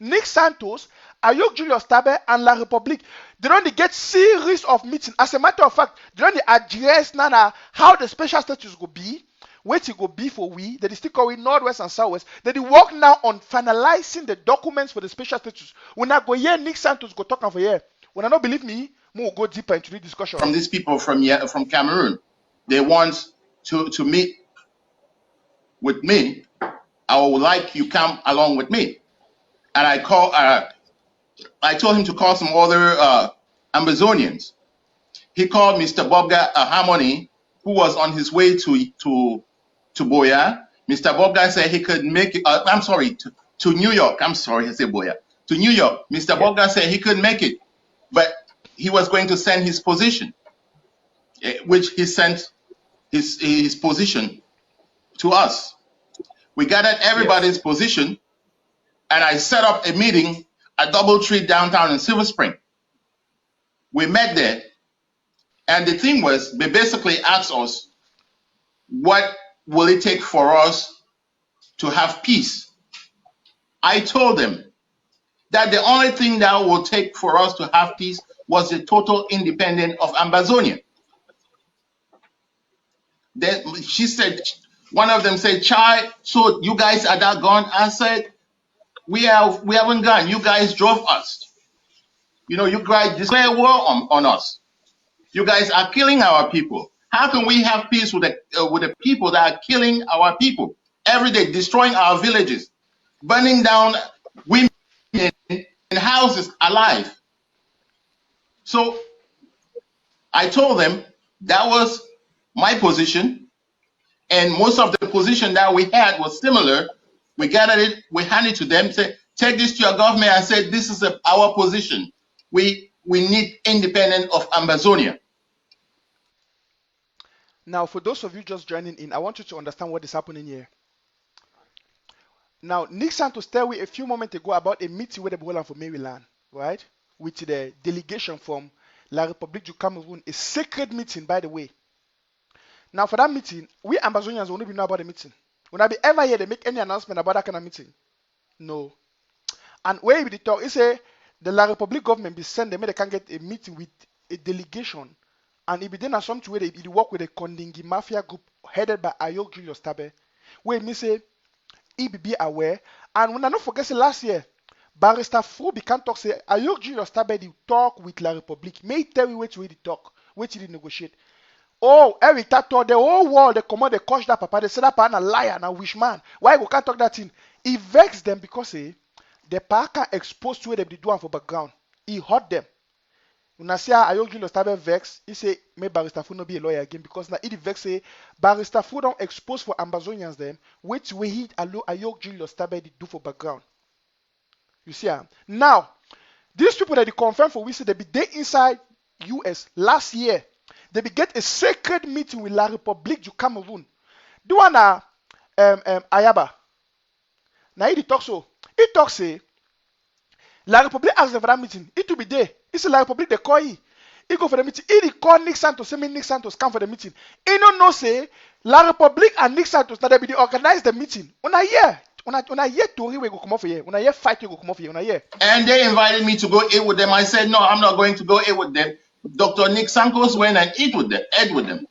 Nick Santos, Ayok Julius Tabe, and La Republique. They don't get series of meetings. As a matter of fact, they don't address now how the special status will be, where it will be for we, that is still called Northwest and Southwest. They work now on finalizing the documents for the special status. When I go here, Nick Santos go talk over here. When I don't believe me, we'll go deeper into the discussion. From these people from Cameroon. They want to meet with me. I would like you come along with me. And I told him to call some other Ambazonians. He called Mr. Bobga Harmony, who was on his way to Boya. Mr. Bobga said he could make it. To New York. I'm sorry, I said Boya. To New York. Mr. Bobga said he couldn't make it, but he was going to send his position, which he sent his position to us. We gathered everybody's position, and I set up a meeting at Doubletree downtown in Silver Spring. We met there, and the thing was, they basically asked us, what will it take for us to have peace? I told them that the only thing that will take for us to have peace was the total independence of Ambazonia. Then she said, one of them said, Chai, so you guys are that gone? I said, we haven't gone. You guys drove us. You know, you guys declare war on us. You guys are killing our people. How can we have peace with the people that are killing our people every day, destroying our villages, burning down women in houses alive? So I told them that was my position, and most of the position that we had was similar. We gathered it, we handed it to them, said, take this to your government. I said, this is our position. We need independence of Ambazonia. Now, for those of you just joining in, I want you to understand what is happening here. Now, Nick Santos told me a few moments ago about a meeting with the Boland for Maryland, right? With the delegation from La République du Cameroon, a sacred meeting, by the way. Now, for that meeting, we Ambazonians will not be know about the meeting. Will not be ever here to make any announcement about that kind of meeting. No. And where we talk, it's a the La République government be sent them, they can get a meeting with a delegation. And it be then some way they work with a Kondingi Mafia group headed by Ayok Julius Tabe. Where me say, he be aware. And when I don't forget, last year, Barrister Fou can talk, say, Ayok Julius Tabe, they talk with La République. May tell you where to talk, where to negotiate. Oh, every time the whole world, they come out, they coach that papa, they say that papa a liar and a wish man. Why we can't talk that thing? It vexed them because the papa exposed to where they do for background. He hurt them. When I say Ayok Julius Tabe vex, he say, may Barrister Fou not be a lawyer again because now it vex say, Barrister Fou don't expose for Ambazonians them, which way he Ayok Julius Tabe do for background. You see, now, these people that they confirm for we say they be there inside US last year. they be get a sacred meeting with La République du Cameroon. Do one Ayaba. Now he talk so. He talk say La République ask them for that meeting. It will be there. It's La République they call he. He go for the meeting. He call Nick Santos. Say me Nick Santos come for the meeting. He don't know say La République and Nick Santos that they organize the meeting. When I hear Tori we go come off here. When I hear fight we go come off here. When I hear. And they invited me to go eat with them. I said, no, I'm not going to go eat with them. Dr. Nick Santos went and ate with them.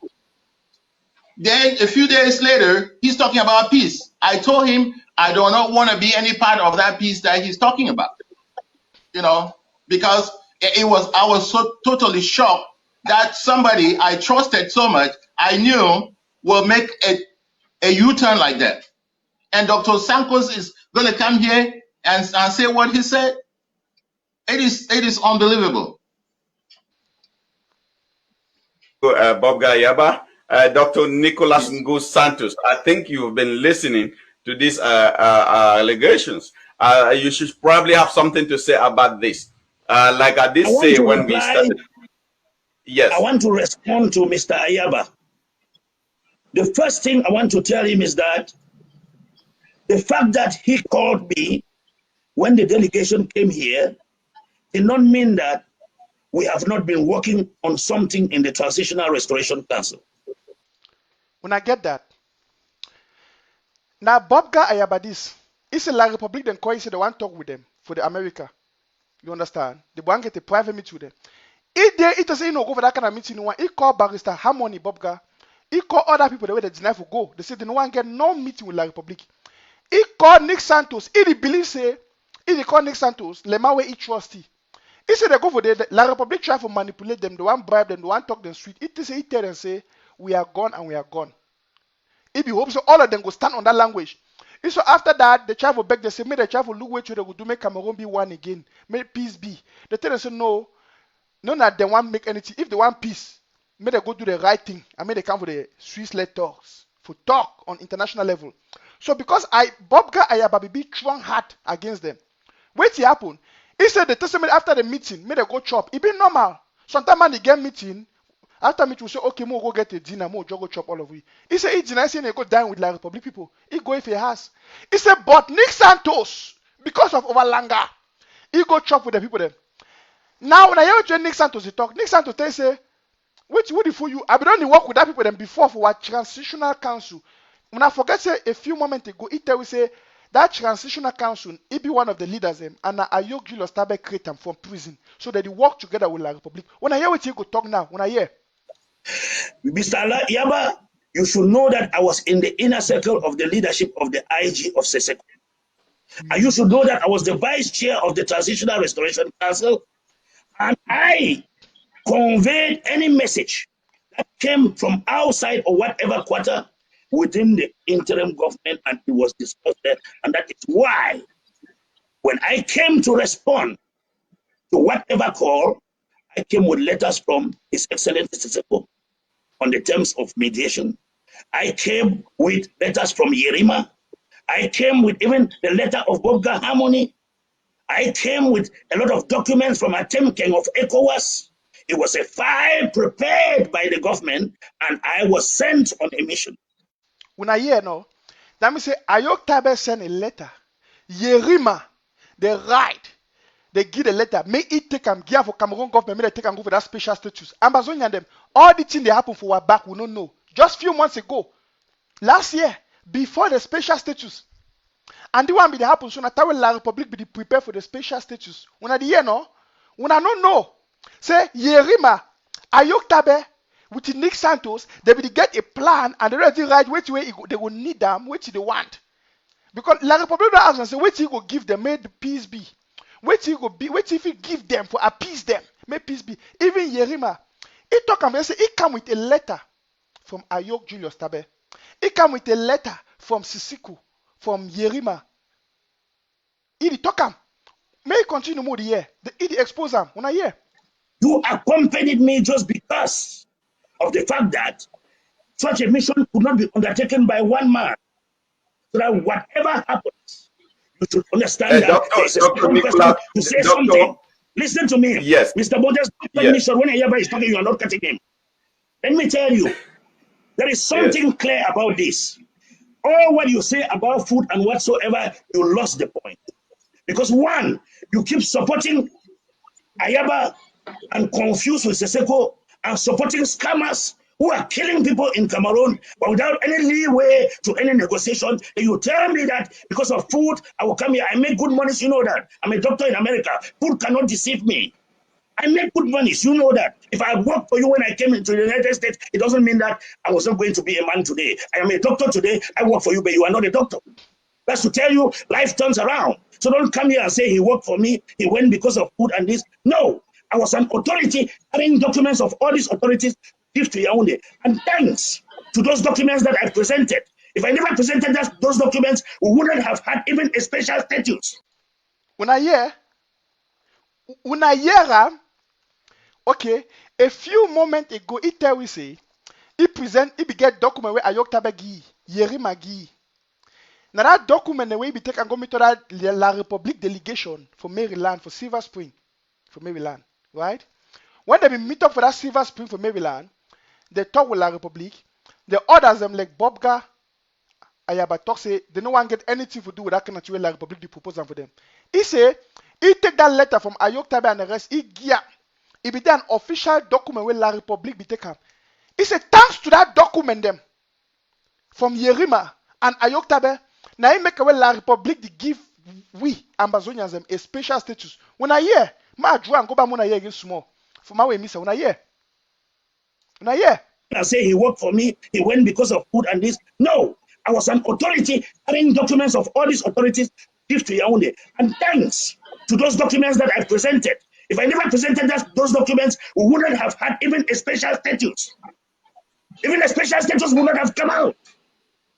Then a few days later, he's talking about peace. I told him I do not want to be any part of that peace that he's talking about. Because I was so totally shocked that somebody I trusted so much, I knew will make a U-turn like that. And Dr. Santos is going to come here and say what he said. It is unbelievable. Bob Gayaba, Dr. Nicholas Ngo Santos, I think you've been listening to these allegations. You should probably have something to say about this. Like I did say when we started. Yes. I want to respond to Mr. Ayaba. The first thing I want to tell him is that the fact that he called me when the delegation came here did not mean that we have not been working on something in the Transitional Restoration Council. When I get that. Now, Bobga Ayabadis, it's a La République then call, he said they want to talk with them for the America. You understand? They want to get a private meeting with them. It doesn't go for that kind of meeting. He called Barrister Harmony Bobga. He called other people the way they deny for go. They said they don't want to get no meeting with La République. He called Nick Santos. He believes say, he called Nick Santos, Lemawe he trusty. He said they go for the La République try to manipulate them, they want bribe them, they want talk them sweet. He tell them say, we are gone and we are gone. If you hope so, all of them go stand on that language. So after that, the travel back, they say, may the travel look where they will do make Cameroon be one again. May peace be. They tell them say no, none that they want make anything. If they want peace, may they go do the right thing. And may they come for the Swiss-led talks. For talk on international level. So because Bobga Ayaba be strong heart against them. Wait till happen. He said the testament after the meeting, may they go chop. It be normal. Sometimes when they get meeting, after meeting we say, okay, we'll go get a dinner, we'll go chop all of we. He said, he denies saying they go dine with La République people. He go if he has. He said, but Nick Santos, because of overlanga, he go chop with the people there. Now when I hear Nick Santos he talk, Nick Santos they say, wait, what if you? I've been only work with that people them before for our transitional council. When I forget say a few moments ago, it tell we say that transitional council, he be one of the leaders them, and Ayuktabe create them from prison so that they work together with La République. When I hear what you go talk now, when I hear. Mr. Yaba, you should know that I was in the inner circle of the leadership of the IG of Seseko. And you should know that I was the vice chair of the Transitional Restoration Council, and I conveyed any message that came from outside or whatever quarter within the interim government, and it was discussed there. And that is why when I came to respond to whatever call, I came with letters from His Excellency Seseko on the terms of mediation. I came with letters from Yerima. I came with even the letter of Bobga Harmony. I came with a lot of documents from Atemkeng of ECOWAS. It was a file prepared by the government, and I was sent on a mission. When I hear no, that means say Ayuktabe sent a letter. Yerima, the right, they give the letter. May it take and give for Cameroon government. May they take and go for that special status. Ambazonians them. All the things they happen for our back, we don't know. Just few months ago, last year, before the special status, and the one be the happen so that La République be prepared for the special status. When I hear no, when I don't know, say Yerima, Ayuktabe. With Nick Santos, they will get a plan and they ready right which way they will need them, which they want. Because La République don't ask and say, which he will give them, may the peace be. Which he will be, which if he give them for appease them, may peace be. Even Yerima, he talk and say, he come with a letter from Ayok Julius Tabe. He come with a letter from Sisiku, from Yerima. He talk him. May he continue more the year. He expose him. When I hear. You accompanied me just because of the fact that such a mission could not be undertaken by one man. So that whatever happens, you should understand that there's a strong person to say something. Listen to me. Yes. Mr. Borders, when Ayaba is talking, you are not cutting him. Let me tell you, there is something clear about this. All what you say about food and whatsoever, you lost the point. Because one, you keep supporting Ayaba and confused with Seseko and supporting scammers who are killing people in Cameroon, but without any leeway to any negotiation. And you tell me that because of food, I will come here. I make good money. You know that. I'm a doctor in America. Food cannot deceive me. I make good money. You know that. If I worked for you when I came into the United States, it doesn't mean that I was not going to be a man today. I am a doctor today. I work for you, but you are not a doctor. That's to tell you life turns around. So don't come here and say he worked for me, he went because of food and this. No, I was an authority carrying documents of all these authorities give to Yaoundé. And thanks to those documents that I presented. If I never presented those documents, we wouldn't have had even a special status. When I hear, okay, a few moments ago, he tell we say, he get document where Ayuktabe gi, Yerima gi. Now that document the way we take and go meet to that La Republique delegation for Maryland, for Silver Spring, for Maryland, right? When they meet up for that Silver Spring for Maryland, they talk with La Republique, they orders them like Bobga, Ayaba talk say, they don't want to get anything to do with that kind of way La Republique they propose them for them. He say, he take that letter from Ayuktabe and LRC, he give, it be an official document where La Republique be taken. He say, thanks to that document them, from Yerima and Ayuktabe, now he make away La Republique to give we Ambazonians a special status. When I hear, my draw and go back when I hear again small. For my way, miss, when I hear. I say he worked for me, he went because of food and this. No, I was an authority carrying documents of all these authorities give to Yaoundé. And thanks to those documents that I presented. If I never presented those documents, we wouldn't have had even a special status. Even a special status would not have come out.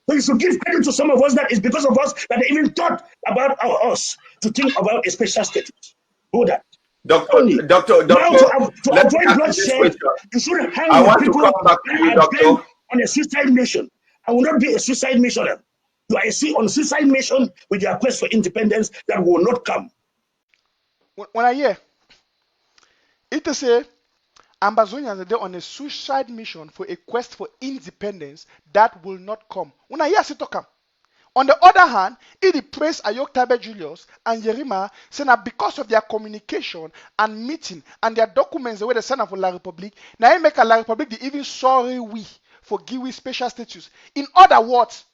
So you should give credit to some of us that it's because of us that they even thought about us to think about a special status. Do that. Doctor, now to avoid bloodshed, you shouldn't hang with people that are bent on a suicide mission. I will not be a suicide missioner. You are on a suicide mission with your quest for independence that will not come. When I hear, it say, Ambazonians are on a suicide mission for a quest for independence that will not come. When I hear it come. On the other hand, it praised Ayuktabe Julius and Yerima, saying that because of their communication and meeting and their documents, the way they send out for La Republique, now they make a La Republique the even sorry we for giving special status. In other words,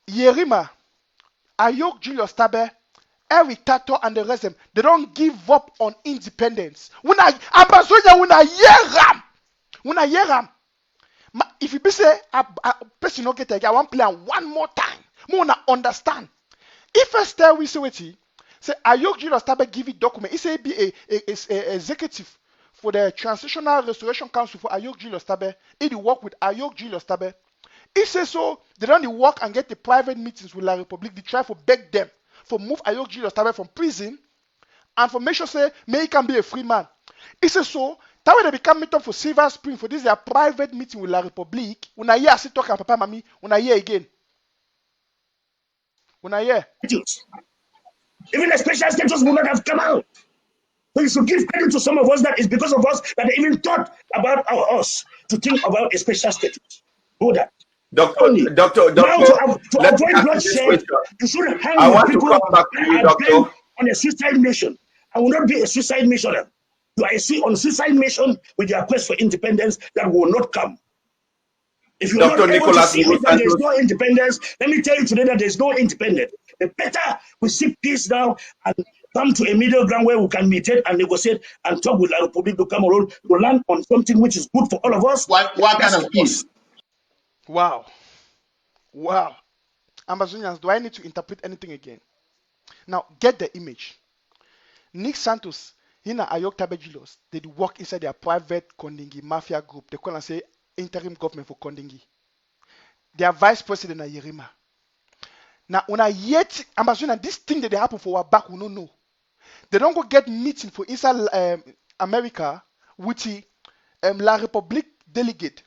Yerima, Ayuk Julius Tabe, Eric Tato and the rest of them, they don't give up on independence. When I hear them, if you be say a person not get again, I want to play one more time. More na understand. If first tell we say Ayuk Julius Tabe give it document, he say be a executive for the Transitional Restoration Council for Ayuk Julius Tabe. He work with Ayuk Julius Tabe. He say so they don't work and get the private meetings with La Republique. They try to beg them for move Ayuk Julius Tabe from prison and for make sure say may he can be a free man. He say so. That way they become meet up for Silver Spring for this their private meeting with La Republique. When I hear I sit talk and Papa Mami, when I hear again. When I hear. Even a special status would not have come out. So you should give credit to some of us that it's because of us that they even thought about us to think about a special status. Do that. Doctor, now to avoid bloodshed, you shouldn't hang with people that are bent on a suicide mission. I will not be a suicide missioner. You are on a suicide mission with your quest for independence that will not come. If you're not able to see that there's no independence, let me tell you today that there's no independence. The better we seek peace now and come to a middle ground where we can mediate and negotiate and talk with La Republique to Cameroon to land on something which is good for all of us. What kind of peace? Wow. Ambazonians, do I need to interpret anything again? Now, get the image. Nick Santos, Ayuktabe Julius, they work inside their private Kondingi mafia group. They call and say interim government for Kondingi. Their vice president is Yerima. Now, when I yet Ambazonian, this thing that they happen for our back, we don't know. They don't go get meeting for inside America with the La Republique delegate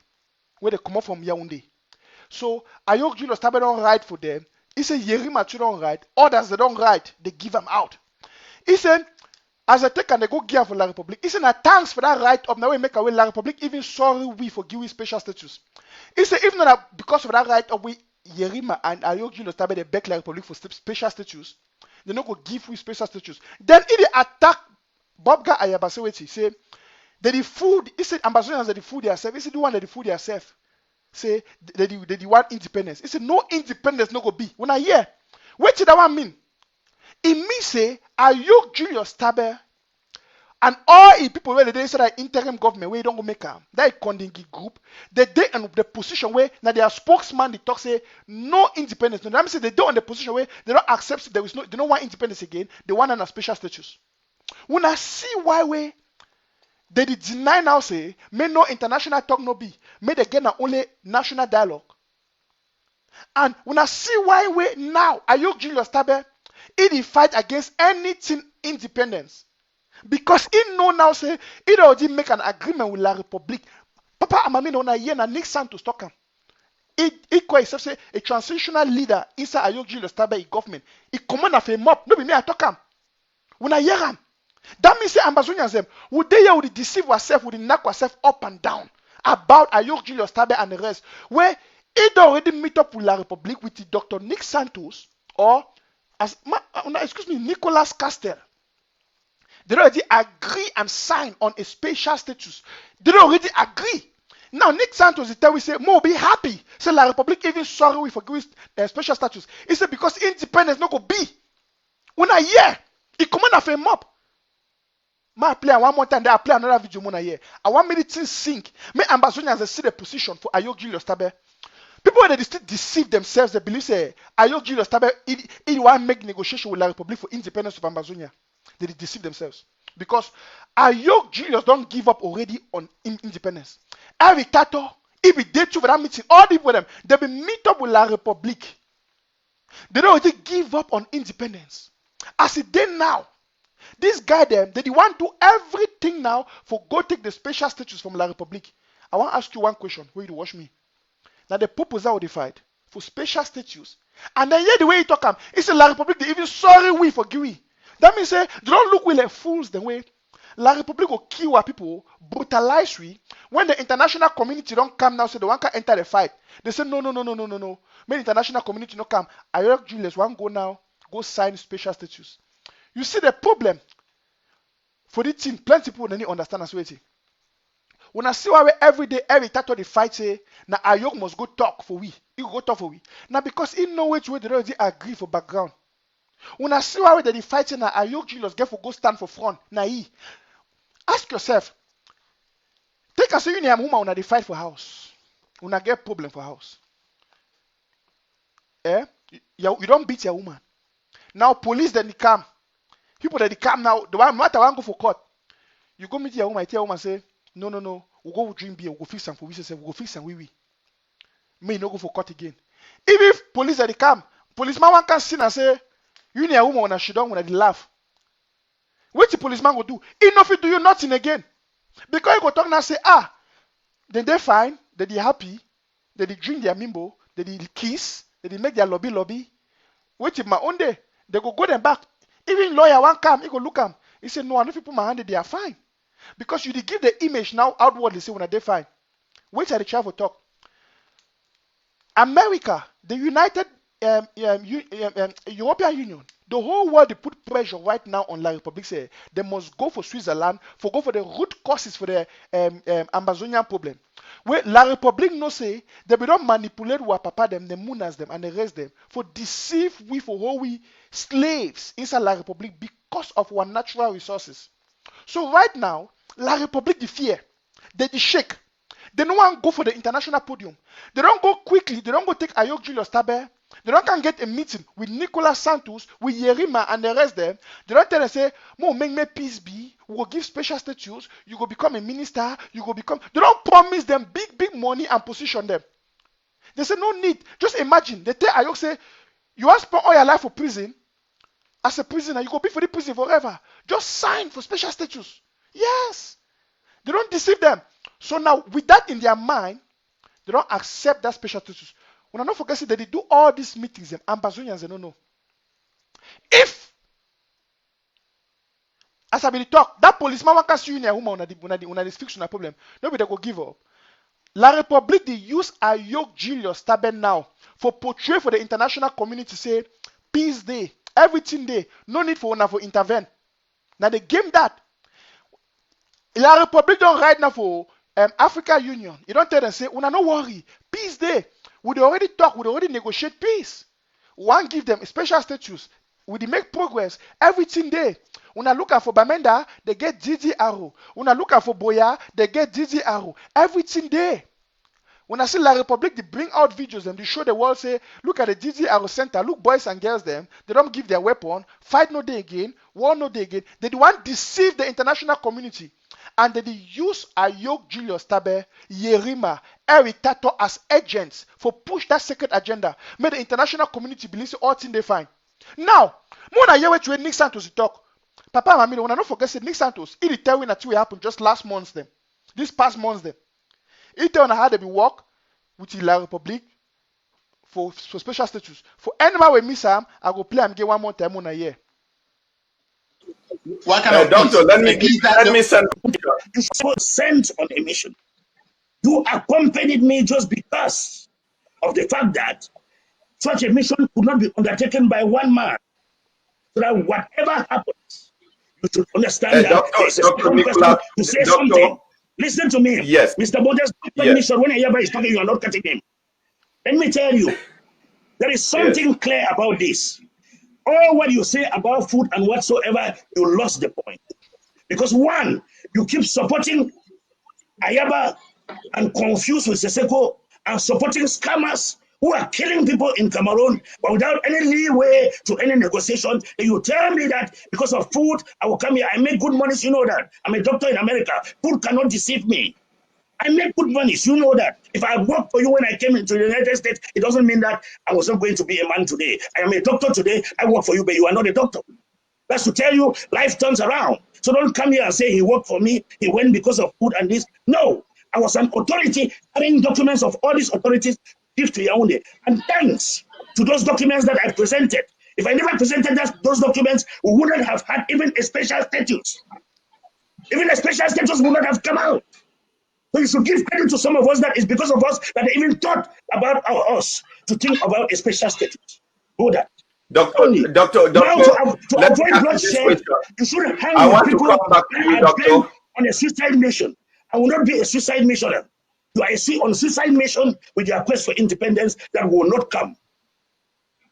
where they come up from Yaoundé. So Ayuk Julius Tabe don't write for them. He said Yerima too don't write. Others they don't write. They give them out. He said as I take and they go give for La Republic. It's a thanks for that right up. Now we make away La Republic even sorry we for giving special status. It's a, even that because of that right up we Yerima and Ayokji Lotabe they beg La Republic for special status. They not go give we special status. Then if they attack Bobga Ayabaseweti, say that the food, he said Ambazonians that the food themselves, he said the one that the food themselves. Say they want independence. He said no independence no go be. When I hear, what did that one mean? It means say Ayuk Julius Taber and all the people where they say that interim government where you don't go make that Kondingi group, they in the position where now their spokesman they talk say no independence. No, that means they don't in the position where they don't accept there is no they don't want independence again. They want a special status. When I see why way they deny now say may no international talk no be, may they get only national dialogue. And when I see why way now Ayuk Julius Taber he fight against anything independence. Because he know now say he already make an agreement with La Republique. Papa Amami on a year na Nick Santos talk him. He call himself say a transitional leader inside Ayuk Julius Taber government. He command of a mob. No be me I talk him. When I hear him. That means say Ambazonians them would they would deceive ourselves, would knock ourselves up and down about Ayuk Julius Taber and the rest. Where he already meet up with La Republique with the Dr. Nick Santos or as excuse me, Nicolas Castel. They already agree and sign on a special status. They already agree. Now Nick Santos is tell we say more be happy. Say La Republique even sorry we for giving special status. He said because independence no go be. When I hear, he command of a mob. I play one more time, then I play another video when I hear. I want me to sink. Me Ambazonians see the position for Ayuk Julius Taber. People they still deceive themselves, they believe say Ayuk Julius Taber he want to make negotiation with La Republique for independence of Ambazonia. They deceive themselves. Because Ayuk Julius don't give up already on independence. Every tato, if they day two for that meeting, all the people them, they be meet up with La Republique. They don't already give up on independence. As it did now, this guy them, they want to do everything now for go take the special status from La Republique. I want to ask you one question. Wait to watch me. Now the purpose are defied for special status. And then hear the way he talk it's a La Republique, they even sorry we for Gui. That means say, they don't look we like fools the way La Republique will kill our people, brutalize we. When the international community don't come now, say the one can enter the fight. They say no. When the international community don't come, Ayuk Julius one go now, go sign special status. You see the problem for this thing, plenty people don't understand as well. When I see why every day, every time they fight, say, now Ayuk must go talk for we. He go talk for we. Now because he know which way they already agree for background. When I see why they fight, now Ayuk Julius get for go stand for front. Now he. Ask yourself, take a say you name woman when they fight for house. When I get problem for house. You don't beat your woman. Now police then they come. People that they come now, the one matter one go for court. You go meet your woman, tell your woman say, no, we'll go drink beer, we'll go fix some for we say, we'll go fix some we. May no go for court again. If police that they come, policeman one can see and say, you need a woman when I should when they laugh. What the policeman go do? He no fit do you nothing again. Because he go talk now say, then they fine, then they happy, then they drink their mimbo, then they kiss, then they make their lobby. Wait till my own day, they go them back. Even lawyer one come, he go look him. He say, no, I don't put my hand, they are fine. Because you give the image now outwardly say when they fine. Wait till the travel talk. America, the United European Union, the whole world they put pressure right now on La Republique. Say they must go for Switzerland go for the root causes for the Ambazonian problem. Where La Republique no say they be don't manipulate what papa them, the munas them and the rest them for deceive we for how we slaves inside La Republique because of our natural resources. So right now, La Republique the fear, they shake. They don't want to go for the international podium. They don't go quickly. They don't go take Ayuk Julius Taber. They don't can get a meeting with Nicolas Santos, with Yerima and the rest them. They don't tell them say, make me peace be. We will give special status. You go become a minister. You go become. They don't promise them big money and position them. They say no need. Just imagine. They tell Ayuk say, you want to spend all your life for prison. As a prisoner, you go be for the prison forever. Just sign for special status. Yes. They don't deceive them. So now, with that in their mind, they don't accept that special status. When I don't forget that they do all these meetings, Ambazonians, they don't know. If As I be talk, that policeman can see you near whom on the fix on a problem. Nobody go give up. La République they use Ayuktabe now for portray for the international community say peace day, everything day, no need for una for intervene. Now the game that La République don't right now for Africa Union. You don't tell them say una no worry, peace day. We already talk, we already negotiate peace. One give them a special status. We make progress everything day. Una look for Bamenda, they get DDRO. Una look for Boya, they get DDRO. Everything there. When I see La République, they bring out videos and they show the world, say, look at the DDRO center, look boys and girls them, they don't give their weapon, fight no day again, war no day again. They want to deceive the international community. And they use Ayuktabe, Yerima, Eric Tato as agents for push that secret agenda. Make the international community believe all things they find. Now, more than a year to Nick Santos talk. Papa and Mamie, when I don't forget, said Nick Santos, he tell me that what happened just last month, them. This past month, them. He tell me how they be work with the La République for special status. For anyone with me, Sam, I go play and get one more time on a year. What kind of doctor? Let me send. You was sent on a mission. You accompanied me just because of the fact that such a mission could not be undertaken by one man. So that whatever happens, you should understand that there's a strong person to say something. Listen to me. Yes. Mr. Bondage, when Ayaba is talking, you are not cutting him. Let me tell you, there is something clear about this. All what you say about food and whatsoever, you lost the point. Because one, you keep supporting Ayaba and confused with Seseko and supporting scammers who are killing people in Cameroon, but without any leeway to any negotiation. And you tell me that because of food, I will come here. I make good money, you know that. I'm a doctor in America. Food cannot deceive me. I make good money, you know that. If I worked for you when I came into the United States, it doesn't mean that I was not going to be a man today. I am a doctor today. I work for you, but you are not a doctor. That's to tell you life turns around. So don't come here and say he worked for me, he went because of food and this. No, I was an authority having documents of all these authorities give to Yaoundé. And thanks to those documents that I presented. If I never presented those documents, we wouldn't have had even a special status. Even a special status would not have come out. So you should give credit to some of us that it's because of us that they even thought about us to think about a special status. Go that. Doctor, now to avoid bloodshed, you should hang with people that are on a suicide mission. I will not be a suicide missioner. You are on a suicide mission with your quest for independence that will not come.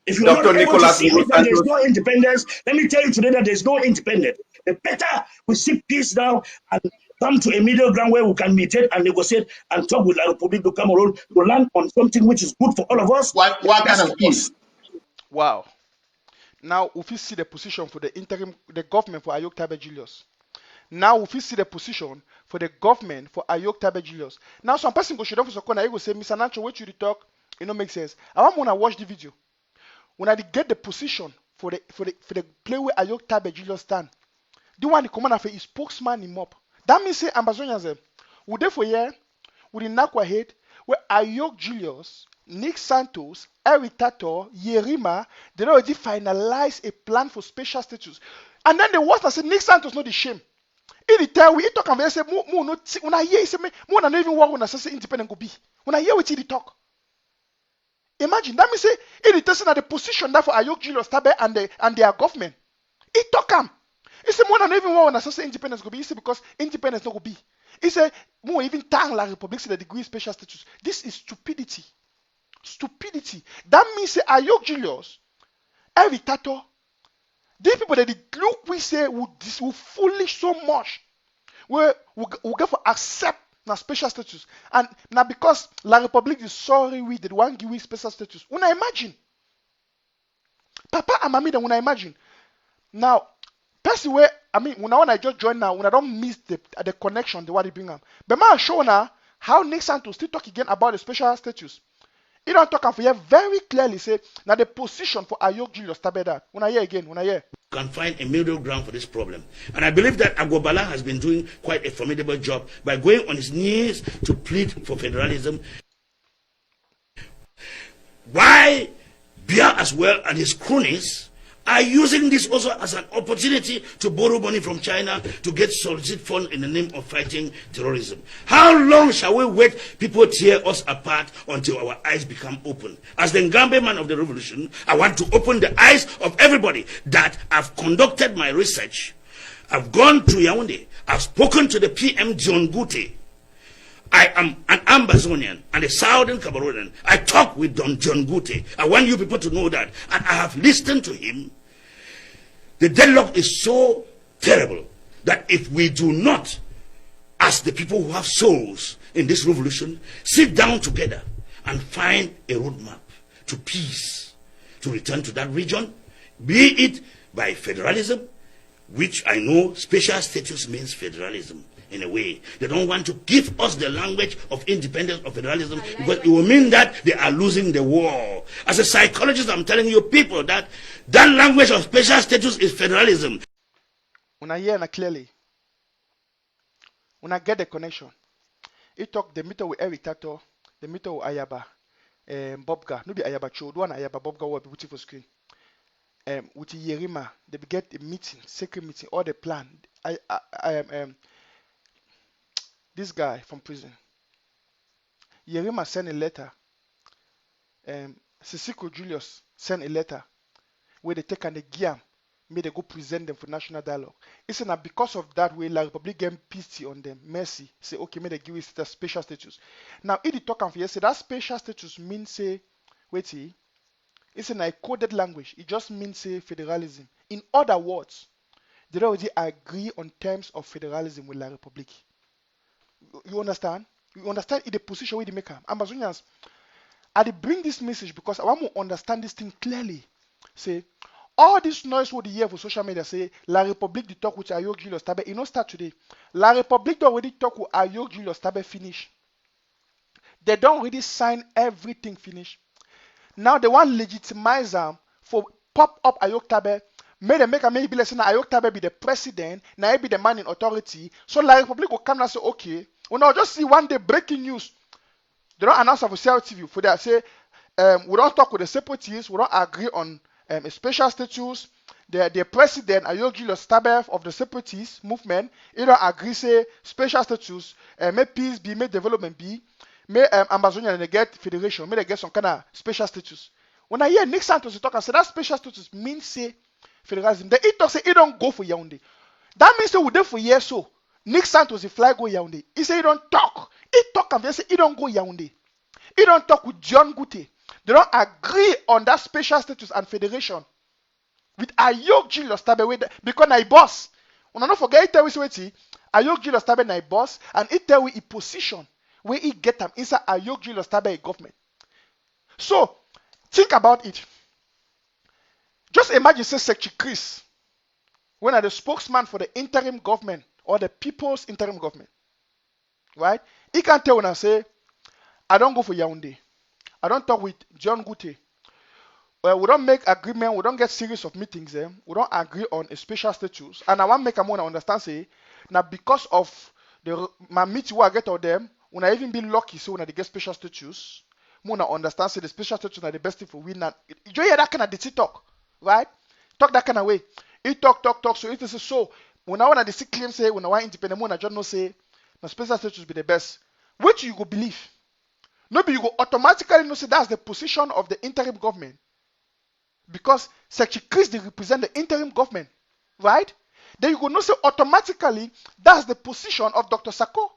If you're not able to see that there's no independence, let me tell you today that there's no independence. The better we seek peace now and come to a middle ground where we can mediate and negotiate and talk with La République de Cameroon to land on something which is good for all of us. What kind of peace? Wow. Now, if you see the position for the government for Ayuktabe Julius. Now, if you see the position for the government for Ayuktabe Julius. Now, some person go shut for corner, you go say, Mr. Nancho, what you talk? It don't make sense. I want to watch the video. When I get the position for the play where Ayuktabe Julius stand, the one the commander for his spokesman him up. That means say Ambazonians would therefore here with the Nakwa head where Ayuk Julius, Nick Santos, Eric Tato, Yerima, they already finalized a plan for special status. And then the worst I said Nick Santos not the shame. He tell we talk and say more not when I hear say more than even what when I say independent go be. When I hear what he talk. Imagine that means say he telling at the position that for Ayuk Julius Tabe and their government. He talk him. He said more than even what when I say independence go be. He said because independence not go be. He said more even tang La République say the degree special status. This is stupidity. Stupidity. That means say Ayuk Julius, Eric Tato, these people that look we say will foolish so much. We go for accept na special status. And now because La République is sorry we did one give we special status. When I imagine. Papa and Mammy when I imagine. Now, person where when I just join now, when I don't miss the connection, the what they bring up. But I show now how Nick Santos still talk again about the special status. He don't talk for you very clearly say now the position for Ayuk Julius Tabe that. When I hear again, when I hear. Can find a middle ground for this problem. And I believe that Agobala has been doing quite a formidable job by going on his knees to plead for federalism. Why Bia as well and his cronies are using this also as an opportunity to borrow money from China to get solicit funds in the name of fighting terrorism. How long shall we wait people tear us apart until our eyes become open? As the Ngambe man of the revolution, I want to open the eyes of everybody that I've conducted my research. I've gone to Yaoundé. I've spoken to the PM John Gute. I am an Ambazonian and a Southern Cameroonian. I talk with Don John Gute. I want you people to know that. And I have listened to him. The deadlock is so terrible that if we do not, as the people who have souls in this revolution, sit down together and find a roadmap to peace, to return to that region, be it by federalism, which I know special status means federalism. In a way, they don't want to give us the language of independence of federalism because it will mean that they are losing the war. As a psychologist, I'm telling you people that that language of special status is federalism. When I hear clearly, when I get the connection, he talk the meter with Eric Tato, the meter with Ayaba, Bobga, no be Ayaba Cho, one Ayaba Bobga will be put for screen. With Yerima, they get a meeting, secret meeting, all the plan. This guy from prison, Yerima sent a letter. Sisiko Julius sent a letter where they take and they gear, may they go present them for national dialogue. It's not because of that way, La Republic get pity on them, mercy. Say, okay, may they give it a special status. Now, if you talk and say that special status means say, wait, it's a coded language. It just means say federalism. In other words, they already agree on terms of federalism with La Republic. You understand? You understand in the position where they make them. Ambazonians, I bring this message because I want to understand this thing clearly. Say, all this noise what they hear for social media say, La République du talk with Ayok Julius Tabe, it not start today. La République already talk with Ayok Julius Tabe finish. They don't already sign everything finish. Now they want legitimize them for pop up Ayuktabe. May they make a maybe listen Ayuktabe be the president, now he be the man in authority. So La Republic will come and say, okay, we now just see one day breaking news. They don't announce for CLTV for that say we don't talk with the separatists, we don't agree on a special status. The president Ayok Julius Tabe of the separatist movement, he don't agree say special status, may peace be, may development be. May Ambazonian they get federation, may they get some kind of special status. When I hear Nick Santos talk and say that special status means say federalism, then he talk say he don't go for Yaoundé. That means say we there for years so. Nick Santos he fly go Yaoundé. He say he don't talk. He talk and they say he don't go Yaoundé. He don't talk with John Gute. They don't agree on that special status and federation with Ayok Julius Tabe because na boss. Una not forget he tell we say Ayok Julius Tabe na boss and he tell we he position where he get them inside Ayok Julius Tabe government. So, think about it. Just imagine, say, Secretary Chris, when are the spokesman for the interim government or the people's interim government, right? He can tell when I say, I don't go for Yaoundé. I don't talk with John Gute. We don't make agreement. We don't get series of meetings. We don't agree on a special status. And I want to make a more understand, say, now because of my meeting where I get of them, when I even be lucky, so when I get special status, I understand say the special status are the best thing for we not. You hear that kind of dirty talk, right? Talk that kind of way. He talk. So it is so. When I want to see claim say when I want independent, I just know say the special status be the best. Which you go believe? Maybe you go automatically know say that's the position of the interim government because Secretary Chris they represent the interim government, right? Then you go know say automatically that's the position of Dr. Sako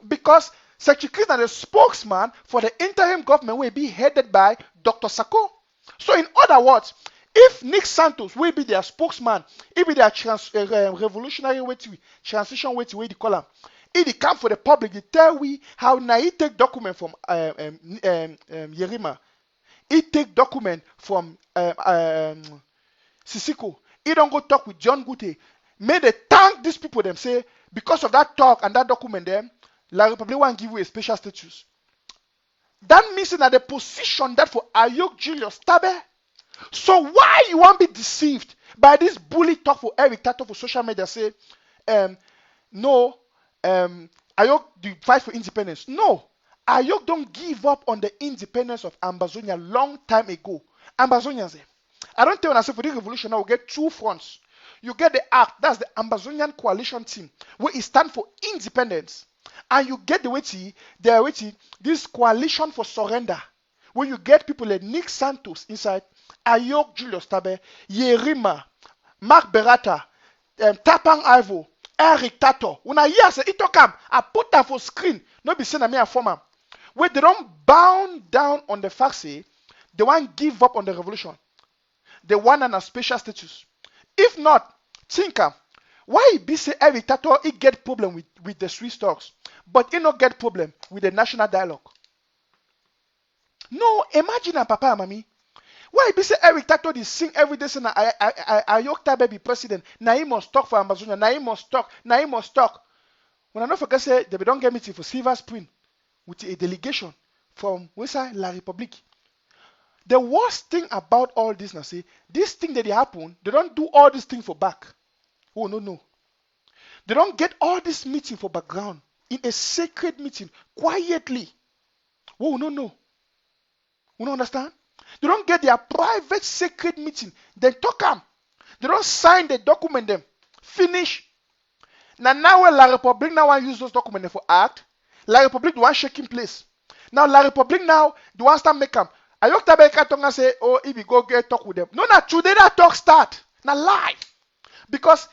because Secretary Chris is the spokesman for the interim government will be headed by Dr. Sako. So in other words, if Nick Santos will be their spokesman, he be their revolutionary way to transition way to way they call him. If they come for the public, they tell we how now he take document from Yerima. He take document from Sisiko. He don't go talk with John Gute. May they thank these people them say because of that talk and that document them. La Republic want give you a special status. That means that the position that for Ayok Julius Tabe. So why you want to be deceived by this bully talk for Eric Tato for social media say, no, Ayok do fight for independence. No, Ayok don't give up on the independence of Ambazonia long time ago. Ambazonians, I don't tell you, I say for this revolution now we get two fronts. You get the ACT, that's the Ambazonian coalition team, where it stands for independence. And you get this coalition for surrender, where you get people like Nick Santos inside, Ayok Julius Tabe, Yerima, Mark Berata, Tapang Ivo, Eric Tato. When I hear say it come, I put that for screen. No be saying me a former. Where they don't bound down on the fact say they want give up on the revolution. They want a special status. If not, think why it be say Eric Tato he get problem with the Swiss talks, but he not get problem with the national dialogue. No, imagine papa and mommy. Why be say Eric Tato dey sing every day saying Ayuktabe be president? Now he must talk for Ambazonia. Now he must talk. Now he must talk. When I don't forget say they don't get meeting for Silver Spring with a delegation from La République. The worst thing about all this now say this thing that they happen, they don't do all these things for back. Oh no. They don't get all this meeting for background in a sacred meeting quietly. Oh no. You don't understand? They don't get their private sacred meeting. Then talk them. They don't sign the document them. Finish. Now when La République now want use those documents for act, La République want shaking place. Now La République now they want start make them. Ayuktabe Katonga say, oh, if we go get talk with them. No, today that talk start. Now lie. Because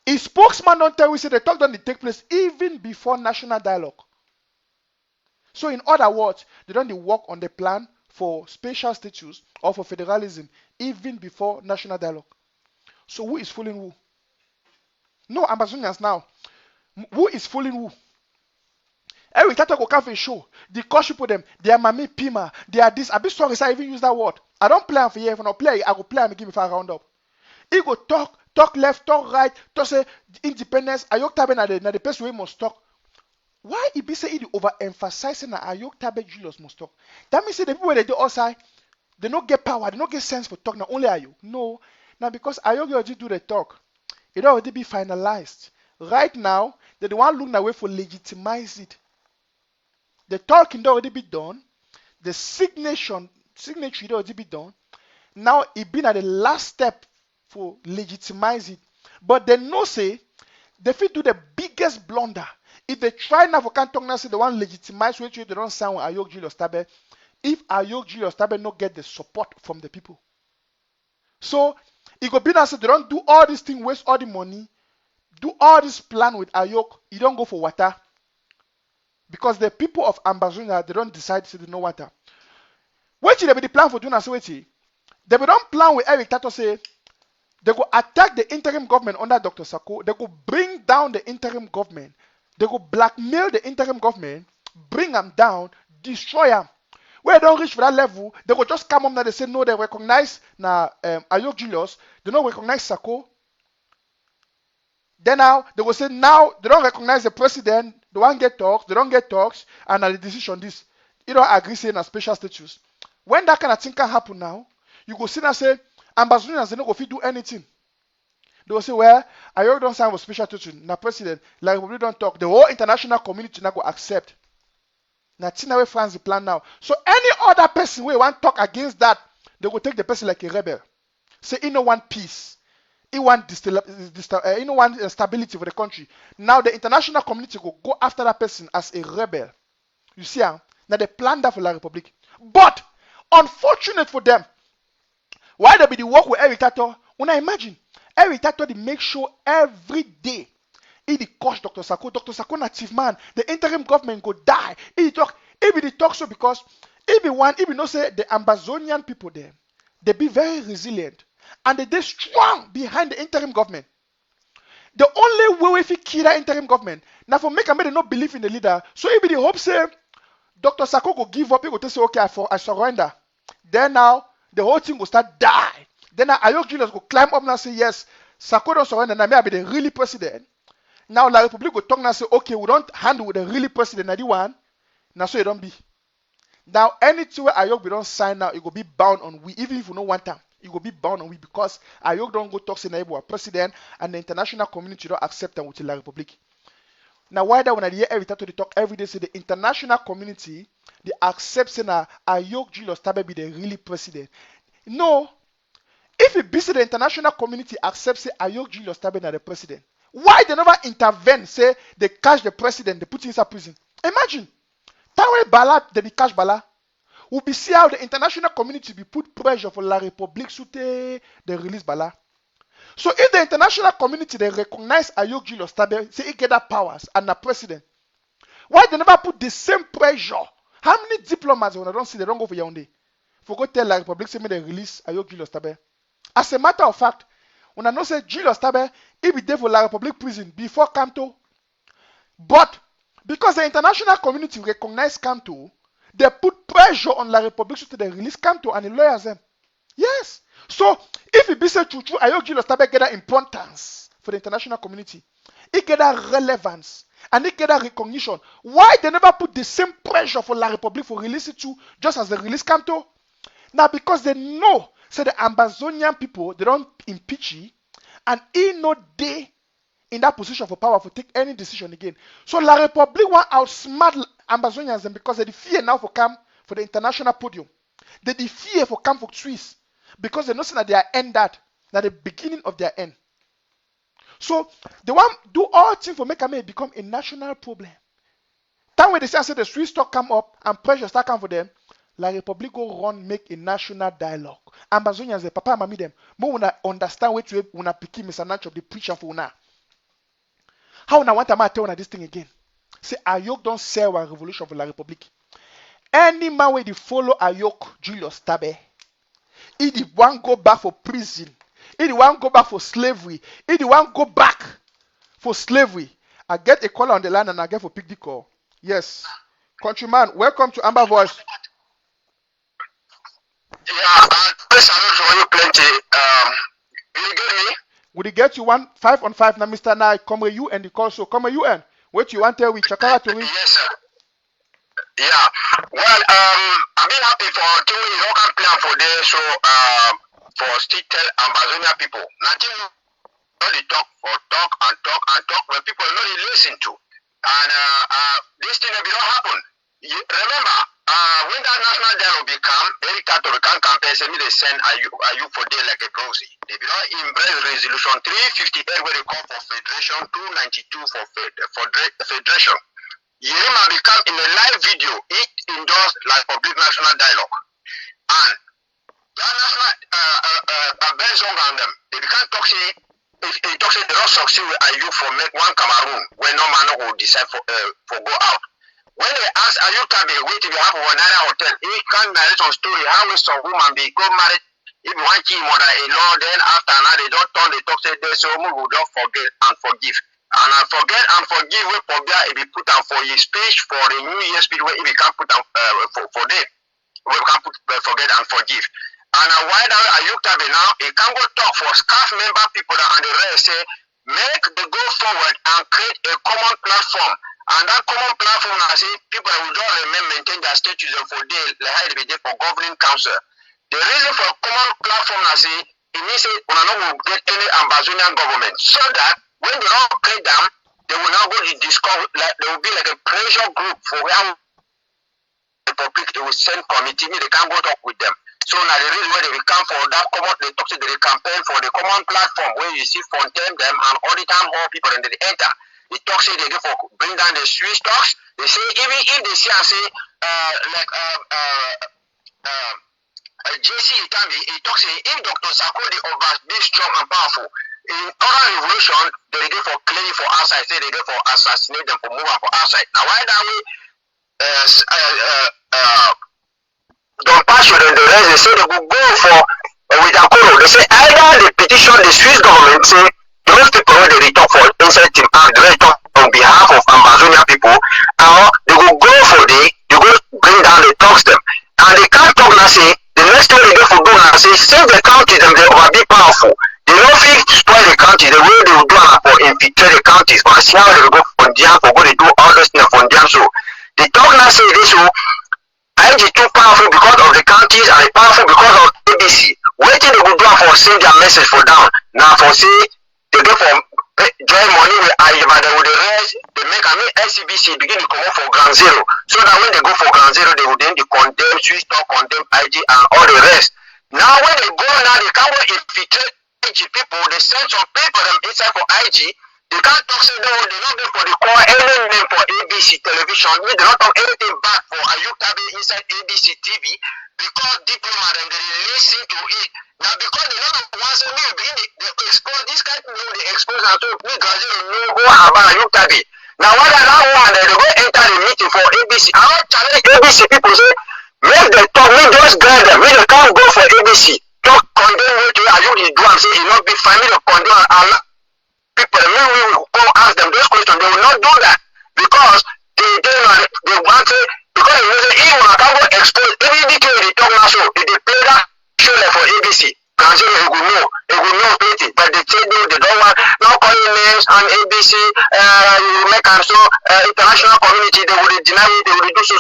a spokesman don't tell we say the talk don't take place even before national dialogue. So in other words, they don't work on the plan for special status or for federalism even before national dialogue. So who is fooling who? No, Ambazonians now. Who is fooling who? Every time I go come for a show, the coach people them, they are Mami Pima, they are this. I be sorry, I even use that word. I don't play for you. If I don't play, I go play and give me for a round up. He go talk left, talk right, talk say independence. Ayuktabe na the person we must talk. Why he be say he overemphasizing that Ayuktabe Julius must talk? That means say the people they do outside, they don't get power, they don't get sense for talk. Now only Ayuk. No, now because Ayuk already do the talk, it already be finalized. Right now, they don't want to look that way for legitimize it. The talking already be done. The signature already be done. Now it been at the last step for legitimize it. But they know say they fit do the biggest blunder. If they try now for can't talk now say they want legitimize which they don't sound with Ayok Julius Tabe. If Ayok Julius Tabe not get the support from the people. So it go be now say they don't do all this thing, waste all the money, do all this plan with Ayok, you don't go for water. Because the people of Ambazonia, they don't decide to do no water. What they be the plan for doing as well? They don't plan with Eric Tato say they go attack the interim government under Dr. Sako. They go bring down the interim government. They go blackmail the interim government, bring them down, destroy them. When they don't reach for that level, they go just come up now. They say no, they recognize now Ayok Julius. They don't recognize Sako. Then now they will say now they don't recognize the president. They won't get talks. They don't get talks, and the decision this. You don't agree saying a special status. When that kind of thing can happen now, you go see and say Ambazonians they don't go fit do anything. They will say, well, I already don't sign with special status. Now president, like we don't talk. The whole international community now go accept. Now Tina France the plan now. So any other person who want talk against that, they will take the person like a rebel. Say he no want peace. He want stability for the country. Now the international community will go after that person as a rebel. You see, now they plan that for La République. But unfortunate for them, why they be the work with Eric Tato? When I imagine Eric Tato, they make sure every day he coach Dr. Sako. Dr. Sako na chief man. The interim government go die. He talk so because if you know say the Ambazonian people there, they be very resilient. And they strong behind the interim government. The only way if you kill that interim government, now for make they not believe in the leader. So if the hope say Dr. Sako go give up, he go say okay, I surrender. Then now the whole thing will start die. Then now Ayok Julius go climb up and say yes, Sako don't surrender. Now may I be the really president. Now La République go talk and say okay, we don't handle with the really president. Now the one. Now so it don't be. Now anything where Ayok we don't sign now, it will be bound on we even if we don't want time. It will be bound on we because Ayok don't go talk to Naibu president and the international community don't accept them with La République. Now why that when I hear every time they talk every day say the international community they accept saying Ayok Julius Tabe be the really president. No, If it be say the international community accepts say Ayok Julius Tabe na the president, why they never intervene? Say they catch the president, they put him inside prison. Imagine, Tawe Bala, they be catch Bala. We be see how the international community be put pressure for La République so they release Bala. So if the international community they recognize Ayok Julius Tabe, say he get that powers and the president, why they never put the same pressure? How many diplomats when I don't see they don't go for Yaoundé? For go tell La République say me they release Ayok Julius Tabe. As a matter of fact, when I know say Julius Tabe, he be there for La République prison before Camto. But because the international community recognize Camto, they put pressure on La République so they release Camto and the lawyers them. Yes. So if it be say true, Ayok Julius Tabe get that importance for the international community, he get that relevance and he get that recognition. Why they never put the same pressure for La République for release it too, just as they release Camto? Now because they know, say the Ambazonian people, they don't impeach him, and he no day in that position for power for take any decision again. So La République want outsmart Ambazonians them because they fear now for come for the international podium. They fear for come for Swiss because they know that they are end that the beginning of their end. So they want do all things for make America become a national problem. Time when they say the Swiss talk come up and pressure start come for them, La République go run make a national dialogue. Ambazonians the papa and mommy them more wanna understand what you wanna pick Mr. Nacho the preacher for una. How na want to tell this thing again? Say Ayok don't sell a revolution for La République. Any man where they follow Ayok Julius Tabe, he the one go back for prison, he the one go back for slavery, he the one go back for slavery. I get a call on the line and I get for pick the call. Yes. Countryman, welcome to Amber Voice. Yeah, I salute for you plenty. You get me? Would you get you 5 on 5 now, Mr. Nai? Come with you and the call. So come with you and what you want to tell we Chakara to me? Yes, sir. Yeah. Well, I've been happy for doing the local plan for this, so for still tell Ambazonia people. Nothing only talk when people not listen to. And this thing will not happen. Remember, when that national dialogue become, every Catholic campaign, they send you for day like a proxy. They will not embrace resolution 358 where they call for federation, 292 for federation. Yerima become in a live video, it endorsed like public national dialogue. And that national based on them, they become toxic. If they toxic, they don't succeed with you for make one Cameroon when no man will decide for go out. When they ask Ayuktabe, wait till you have a Nana hotel, he can't narrate some story how some woman be go married. If one key mother-in-law, then after now they don't turn the talk say they so we will don't forget and forgive. And I forget and forgive we forget if he put on for his speech for the New Year speech where if he can put on for them. We can put forget and forgive. And why that Ayuktabe now, he can go talk for staff member people and the rest say make the go forward and create a common platform. And that common platform, I say, people will just maintain their status for day, like they be for governing council. The reason for common platform, I say, it means we will get any Ambazonian government, so that when they don't create them, they will now go to discover, like there will be like a pressure group for where the public they will send committee, they can go talk with them. So now the reason why they will come for that common, they talk to the campaign for the common platform where you see Fontaine them and all the time all people and they enter. They talk say they go for bring down the Swiss stocks. They say even if they see and say JC Itambi, he talks say if Dr. Sarkozy over be strong and powerful. In other revolution, they go for claim for outside, say they go for assassinate them for move for outside. Now why that way don't pass you the rest, they say they will go for with Akoro. They say either they petition the Swiss government say those people where they talk for inside team and they talk on behalf of Ambazonia people, or they will go for they go bring down the talks them. And they can't talk now say the next thing they go for do now say save the counties them they will be powerful. They don't feel to spoil the county the way they will do for infiltrate the counties, but see how they will go from there for go they do all those things from there. So they talk now say this so IG too powerful because of the counties and powerful because of ABC. Waiting they will do for send their message for down. Now for say they go for join money with Ayuba, they will the rest, they make SCBC begin to come up for ground zero. So that when they go for ground zero, they will then condemn Swiss talk, condemn IG and all the rest. Now when they go now, they can't go infiltrate IG people. They send some people them inside for IG. They can't talk say no, they not go for the call any name for ABC television. They not talk anything back for Ayuktabe inside ABC TV because diplomat and they listen to it. Now because they don't want to me begin they expose this kind of thing, they expose and to me Gazelle no go about Ayuktabe. Now why that one they go enter the meeting for ABC. I don't challenge ABC people say make them talk, make those guys them, make them can't go for ABC. Talk condemn what you do and say it not be fine, make them condemn Allah. People, the men will go ask them those questions, they will not do that because they want to, because they say, even when I can't go expose, every detail they talk now, so if they play that show like for ABC, Cancel it will know plenty, but they say no, they don't want, not calling names on ABC, you make them so, international community, they will deny it, they will do so.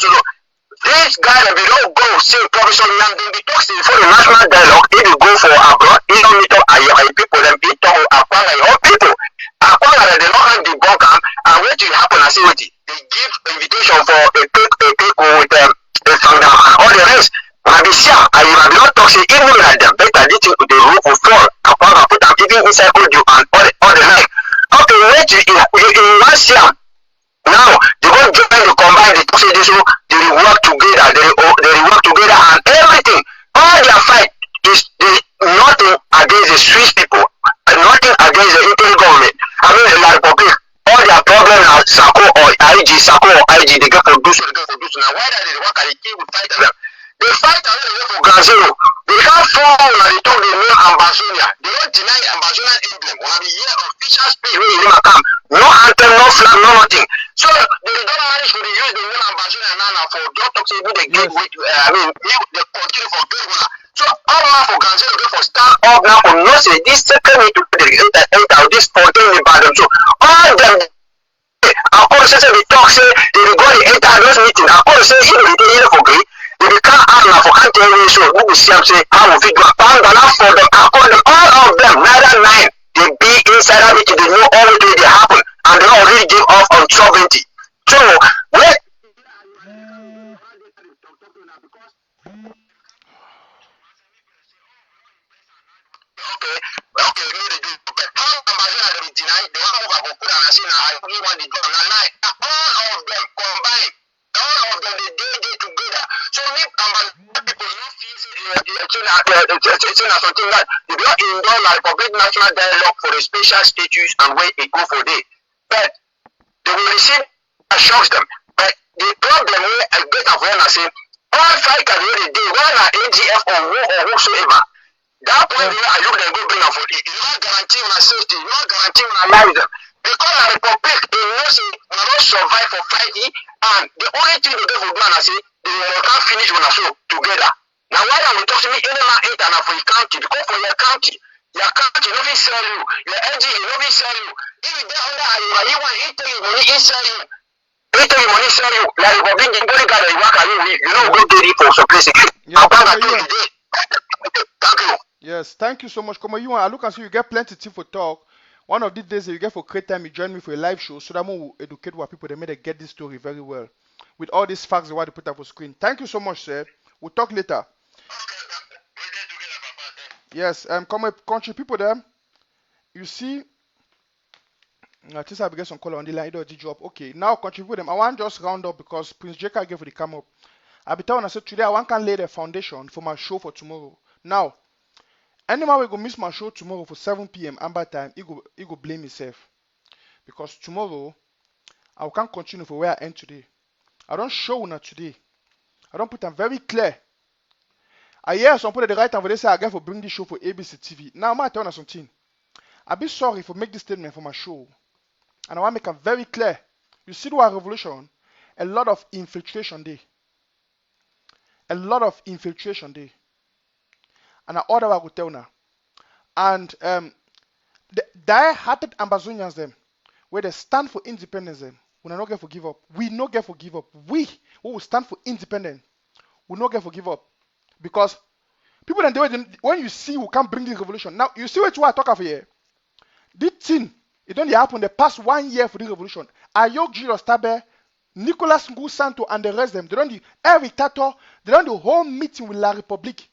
These guys, if they don't go see Professor Lam, they be talking for the national dialogue, if you go for abroad, you don't meet up people, then be talk Aquala, your people. Aquala, they don't have the bunker, and what will happen, I say what they give invitation for a cake with and all the rest. When I be sure, I will not talk, say, even like them, better this with the roof of fall, Aquala put them even inside audio and all the night. Okay, wait, in last year, now, they go join the combine, they say this, they work together, they work together and everything. All their fight is nothing against the Swiss people, and nothing against the Italian government. I mean, the Republic, all their problems are Sako or IG, they get for do so. Now, why do they work at the team with fight them? They fight and they go for Grand Zero. They can't fall and they talk the name Ambazonian. They don't deny Ambazonian emblem. When we hear official speech, we never come. No anthem, no flag, no nothing. So they don't manage to use the name Ambazonian now for doctors to they get with, they continue for good. So all now for Grand Zero, for stand up now for no say this second way to enter this spontaneous by them. So all them. Of course, say they talk, say they go to enter those meetings. Of course, say even if they for agree, they can't have for anti so who will see them say how we figure pound for them. Of course, all of them, neither nine, they be inside that meeting, they know all the way they happen, and they already give off on sovereignty. So when okay, no, they do. But how Ambazonians they deny, they want to over put and say, I only want the gun. All of them combined, all of them they together. So if Ambazonian people not feel something that they don't endorse the Republic National Dialogue for a special status and where it go for day. But they will receive that shocks them. But the problem where I get of when I say all fighters the day, whether AGF or whosoever. That point where I look, they go bring them for it. It's not guaranteeing my safety, it's not guaranteeing my life them. Because the Republic, they know say, we not survive for fighting, and the only thing they do for Ghana say, they can't finish when I show together. Now, why don't we talk to me any man enter for your county? Because for your county no will sell you, your NGA no will sell you. If you get under you want to tell you money, he sell you. He tell you money, sell you. Like Republic, the body guard, you work at you know, go daily for some place. Yeah, Thank you. yes, thank you so much. Come on, you want I look and see you get plenty to for talk. One of these days you get for create time, you join me for a live show so that more will educate what people they may get this story very well. With all these facts they want to put up for screen. Thank you so much, sir. We'll talk later. Yes, come on, country people there. You see, I just have to get some color on the line. It'll drop. Okay, now country people them. I want to just round up because Prince Jeka gave for the come up. I'll be telling I said today I want to lay the foundation for my show for tomorrow. Now, anyone will go miss my show tomorrow for 7 p.m. Amber time, he go blame himself. Because tomorrow, I can't continue for where I end today. I don't show una today. I don't put them very clear. I hear some people at the right time where they say I get for bring this show for ABC TV. Now I'm telling you something. I'll be sorry for make this statement for my show. And I want to make them very clear. You see the revolution, a lot of infiltration there. A lot of infiltration there. And I order I will tell now. And the die-hearted Ambazonians them, where they stand for independence them, we not get for give up. We not get for give up. We who will stand for independence, we not get for give up. Because people then when you see who can bring this revolution, now you see what you are talking for here. This thing, it only happened the past 1 year for the revolution. Ayuktabe, Nicolas Santos and the rest of them, they don't do every tato, they don't do whole meeting with La Republique.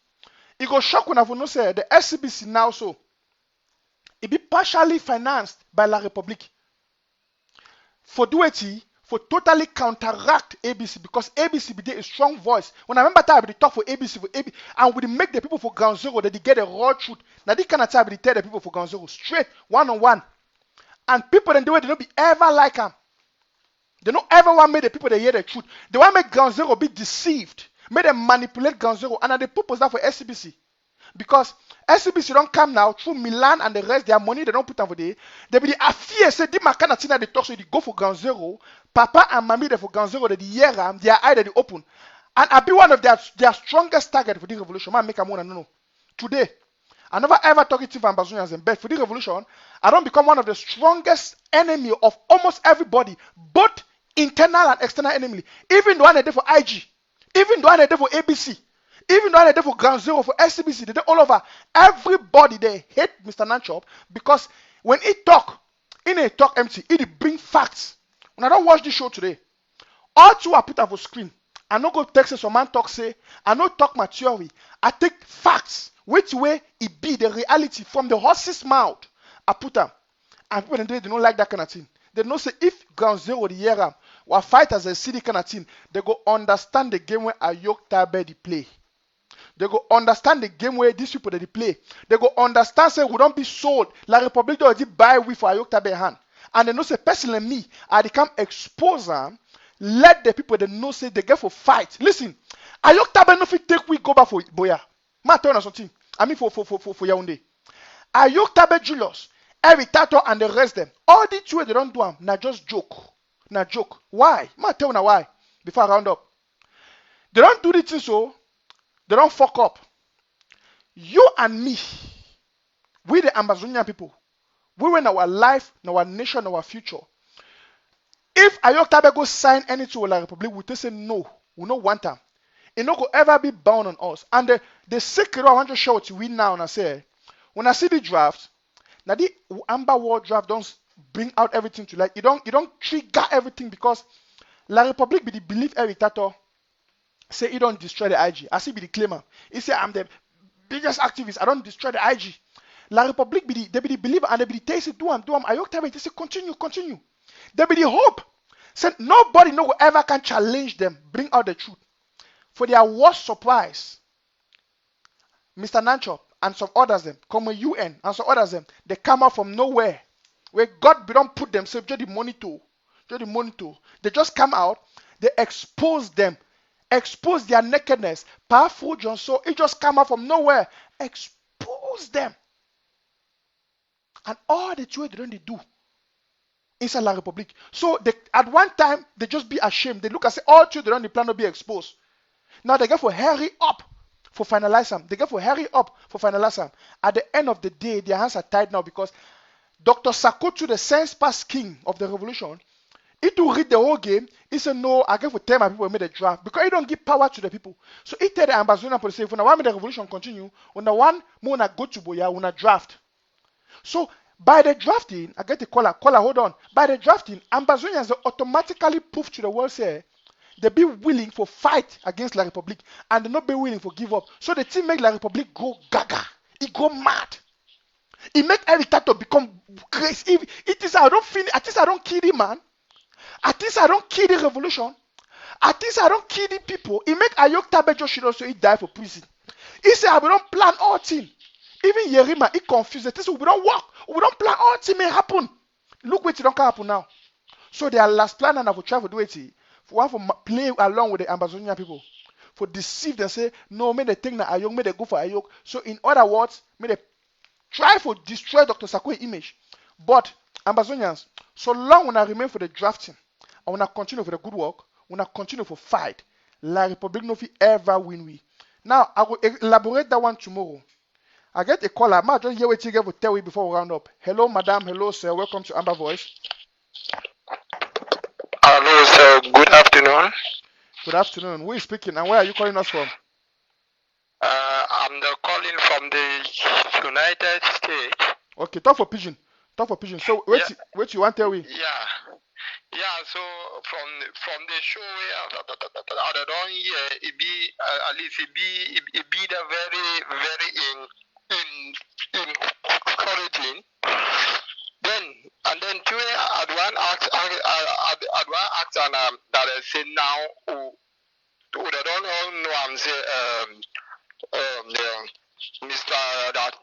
It go shock when I know say the SCBC now so it be partially financed by La République. For do it, for totally counteract ABC because ABC be a strong voice. When I remember time they talk for ABC and we make the people for ground zero that they get a raw truth. Now this kind of time they tell the people for ground zero straight one on one. And people then do it, they don't be ever like them. They don't ever want make the people they hear the truth. They want make ground zero be deceived. Make them manipulate ground zero. And they purpose that for SCBC. Because SCBC don't come now through Milan and the rest, their money they don't put on for day. They be the fear say the makana tina they talk so they go for ground zero. Papa and mommy they for ground zero they hear them, their eye they open. And I be one of their strongest target for the revolution. Man make a one no. Today, I never ever talk to Ambazonians and bet for the revolution. I don't become one of the strongest enemy of almost everybody, both internal and external enemy. Even the one they did for IG, even the one they did for ABC. Even though they did for ground zero for SCBC, they did all over. Everybody they hate Mr. Nanchop because when he talk, in a talk empty, he bring facts. When I don't watch this show today, all two are put up for screen. I no go text some man talk say, I no talk my theory. I take facts, which way it be the reality from the horse's mouth. I put them. And people they don't like that kind of thing. They know say if ground zero the year or fight as a city kind of thing, they go understand the game where Ayuktabe they play. They go understand the game where these people they play. They go understand say we don't be sold. La République already buy we for Ayuktabe hand. And they know say personally me, I become expose them. Let the people they know say they get for fight. Listen, Ayuktabe no fit take we go back for Boya. Ma tell you something. I mean for Yaoundé. Ayuktabe Julius, Eric Tato and the rest them. All the two they don't do them. Na just joke. Na joke. Why? Ma tell you now why. Before I round up. They don't do the thing so. They don't fuck up. You and me, we the Ambazonian people, we win our life, our nation, our future. If Ayuktabe go sign anything with La Republic, we say no, we don't want them. It no go ever be bound on us. And the secret I want to show to we now and I say, when I see the draft, now the Amber War draft don't bring out everything to light. You don't trigger everything because La Republic be the belief every tato. Say he don't destroy the IG. I see be the claimer. He say I'm the biggest activist. I don't destroy the IG. La Republic be the believer and they be the taste do am. Ayuktabe they say continue. They be the hope. Say nobody no go ever can challenge them. Bring out the truth. For their worst surprise, Mr. Nanchop and some others them, come a UN and some others them, they come out from nowhere. Where God be don't put themselves just the monitor. They just come out. They expose them. Expose their nakedness. Powerful John, so it just come out from nowhere. Expose them. And all the two they don't do inside La Republic. So at one time, they just be ashamed. They look and say, all two they don't plan to be exposed. Now they get for hurry up for finalize them. At the end of the day, their hands are tied now because Dr. Sakotu, the sense past king of the revolution, It will read the whole game. He said, no, I get to tell my people made a draft because he don't give power to the people. So he tell the Ambazonian police, if I want the revolution continue, when the one more go to Boya, when I draft. So by the drafting, I get the caller, hold on. By the drafting, Ambazonians automatically prove to the world say they be willing for fight against La Republic and they not be willing for give up. So the team make La Republic go gaga. It go mad. It make every title become crazy. It is I don't finish, at least I don't kill the man. At least I don't kill the revolution. At least I don't kill the people. It make Ayuktabe just should also die for prison. He said, we don't plan all thing. Even Yerima, he confused. This we don't work. We don't plan all thing may happen. Look what it don't happen now. So their last plan and I will try to do it. For one for play along with the Ambazonian people. For deceive them, say, no, may they think that Ayuk, may they go for Ayuk. So in other words, may they try to destroy Dr. Sakoe's image. But Ambazonians, so long when I remain for the drafting, and when I continue for the good work, when I continue for fight, La Republic no fit ever win we. Now, I will elaborate that one tomorrow. I get a caller. I might just hear what you get to tell you before we round up. Hello, madam. Hello, sir. Welcome to Amber Voice. Hello, sir. Good afternoon. Good afternoon. Who is speaking and where are you calling us from? I'm calling from the United States. Okay, talk for pigeon. So, what you want to tell me? Yeah, so from the show I don't hear it be at least it be the very encouraging. Then two at one act and that I say now who they don't all know I'm say Mr. that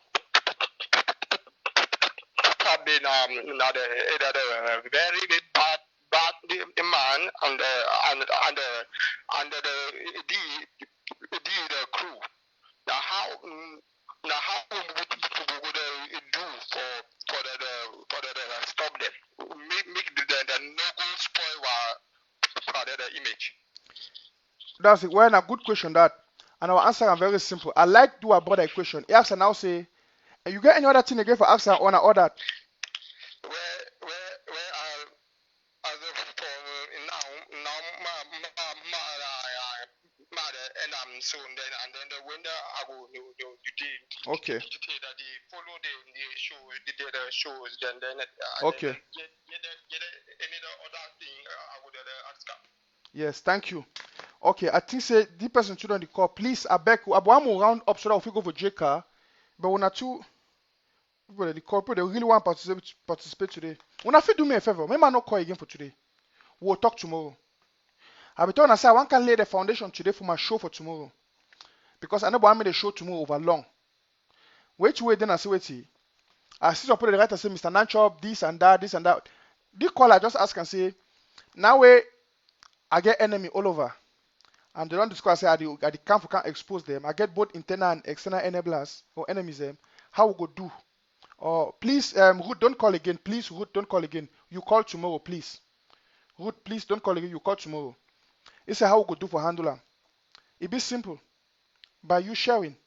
have been not a very bad man and the crew. Now how would do for the stop them? Make the no go spoil the image. That's it. Well, a good question that. And our answer are very simple. I like to about a question. He asks and now say, you get any other thing again for answer on or that? As of now and I'm soon then the window I will do Okay. that they follow the show the shows then Okay. Get any other thing I would ask. Yes, thank you. Okay, I think say the person should on the call. Please, I beg you. I'm more round up so that if we go for J car, but when I two people at the call, people they really want to participate today. When I feel do me a favor, maybe I not call again for today. We'll talk tomorrow. I'll be telling I one can lay the foundation today for my show for tomorrow. Because I know I made the show tomorrow over long. Wait, then I say wait. I see some people right and say Mr. Nanchop, this and that. The caller just ask and say, now I get enemy all over. And they don't discuss at the camp we can't expose them. I get both internal and external enablers or enemies them. How we go do? Or please, Ruth, don't call again. Please, Ruth, don't call again. You call tomorrow, please. Ruth, please don't call again. You call tomorrow. It's how we go do for handler. It be simple. By you sharing.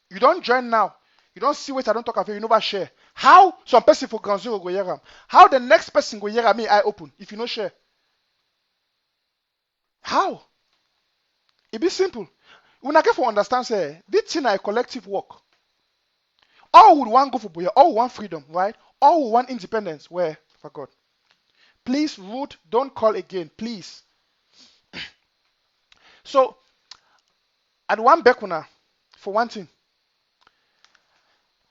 You don't join now. You don't see what I don't talk about. You never share. How some person for ground zero go hear. How the next person go hear me I open if you no share. How? It be simple. When I get for understand, say, this thing is a collective work. All would want go for boy, all want freedom, right? All would want independence. Where? For God. Please, Ruth, don't call again, please. So, at one Bekuna, for one thing,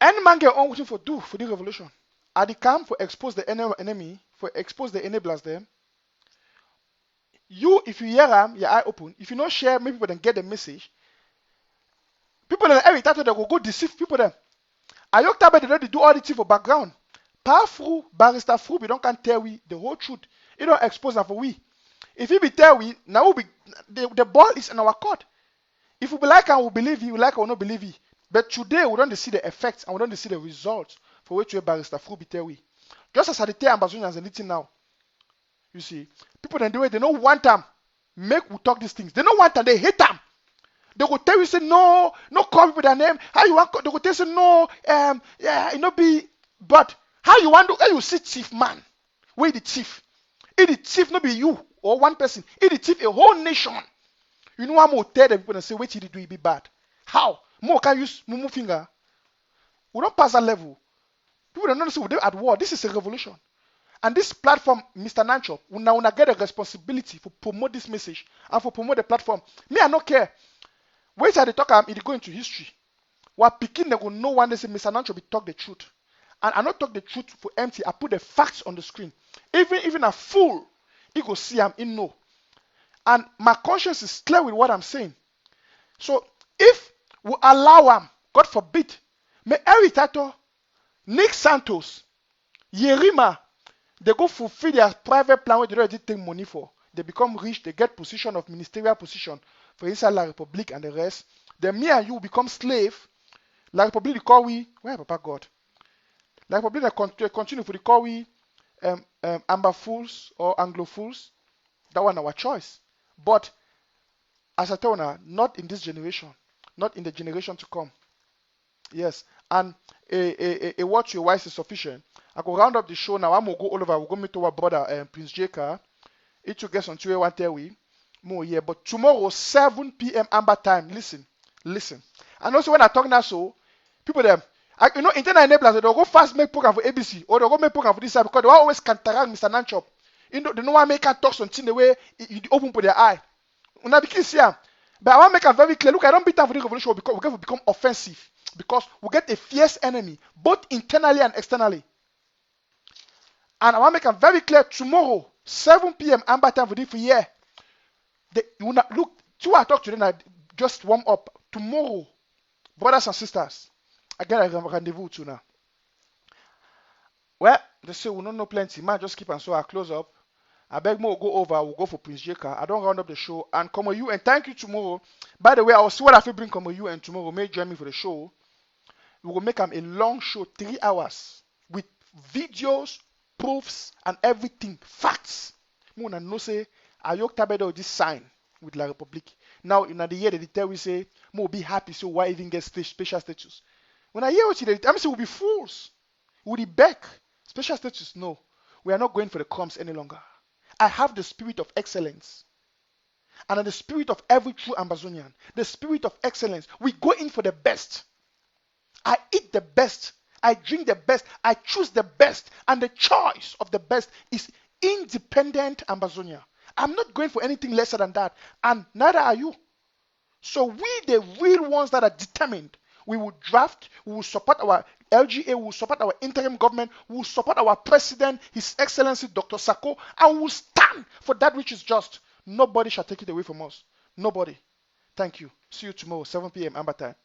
any man get on waiting for do for the revolution. At the camp for expose the enemy, for expose the enablers them. You, if you hear them, your eye open. If you don't share, maybe people then get the message. People that every time they go deceive people them. Ayuktabe they do all the thing for background. Powerful barrister Fruby don't can tell we the whole truth. It don't expose them for we. If he be tell we, now we be the ball is in our court. If we be like and we believe he, we like or not believe he. But today we don't see the effects and we don't see the results for which we barrister Fruby tell we. Just as I tell Ambazonians and anything now. You see, people then do it, they don't want them. Make we talk these things. They don't want them, they hate them. They will tell you, say, no call people their name. How you want, they will tell you, say, no, yeah, it not be, but how you want to, how you see chief man? Where the chief? If the chief not be you or one person, if the chief a whole nation, you know I'm going to tell the people and say, wait till they do it be bad. How? More can use mumu finger. We don't pass that level. People don't know, say, we're at war. This is a revolution. And this platform, Mr. Nanchop, will now get a responsibility for promote this message and for promote the platform. Me, I don't care. Wait till they talk, it go into history. What picking they will know one day say Mr. Nanchop be talk the truth. And I not talk the truth for empty. I put the facts on the screen. Even a fool, he go see him in know. And my conscience is clear with what I'm saying. So if we allow him, God forbid, may every title, Nick Santos, Yerima, they go fulfill their private plan where they already take money for. They become rich, they get position of ministerial position for inside La Republic and the rest. Then me and you become slave. La Republic they call we, where Papa God? La Republic they continue for the call we Amber fools or Anglo fools. That one our choice. But as I tell you now, not in this generation, not in the generation to come. Yes, and a watch your wise is sufficient. I go round up the show now. I'm gonna go all over. We'll go meet our brother Prince J.K. It will get on 2 we more here. But tomorrow 7 p.m. Amber time. Listen. And also when I talk now, so people them, you know, internal enablers they'll go fast make program for ABC or they'll go make program for this side because they always counteract Mr. Nanchop. You know, they know why make her talk something the way you open for their eye. When I begin here, but I want to make it very clear. Look, I don't beat down for the revolution because we're going to become offensive. Because we get a fierce enemy, both internally and externally. And I want to make it very clear tomorrow, 7 p.m. Amber time for the year. Look, two I talk to them, just warm up. Tomorrow, brothers and sisters, I get a rendezvous to now. Well, they say we don't know plenty. Man, just keep and so I close up. I beg more go over. We'll go for Prince Jaka. I don't round up the show. And Como you and thank you tomorrow. By the way, I'll see what I feel bring Como you and tomorrow. May join me for the show. We will make them a long show, 3 hours, with videos, proofs, and everything. Facts. Muna no say Ayuktabe this sign with La Republique. Now in the year they tell we say, "Mo be happy, so why even get special status?" When I hear what they tell me, say we'll be fools. We'll be back. Special status, no. We are not going for the crumbs any longer. I have the spirit of excellence. And the spirit of every true Ambazonian. The spirit of excellence. We go in for the best. I eat the best. I drink the best. I choose the best. And the choice of the best is independent Ambazonia. I'm not going for anything lesser than that. And neither are you. So we, the real ones that are determined, we will draft, we will support our LGA, we will support our interim government, we will support our president, His Excellency Dr. Sako, and we will stand for that which is just. Nobody shall take it away from us. Nobody. Thank you. See you tomorrow, 7 p.m. Amber time.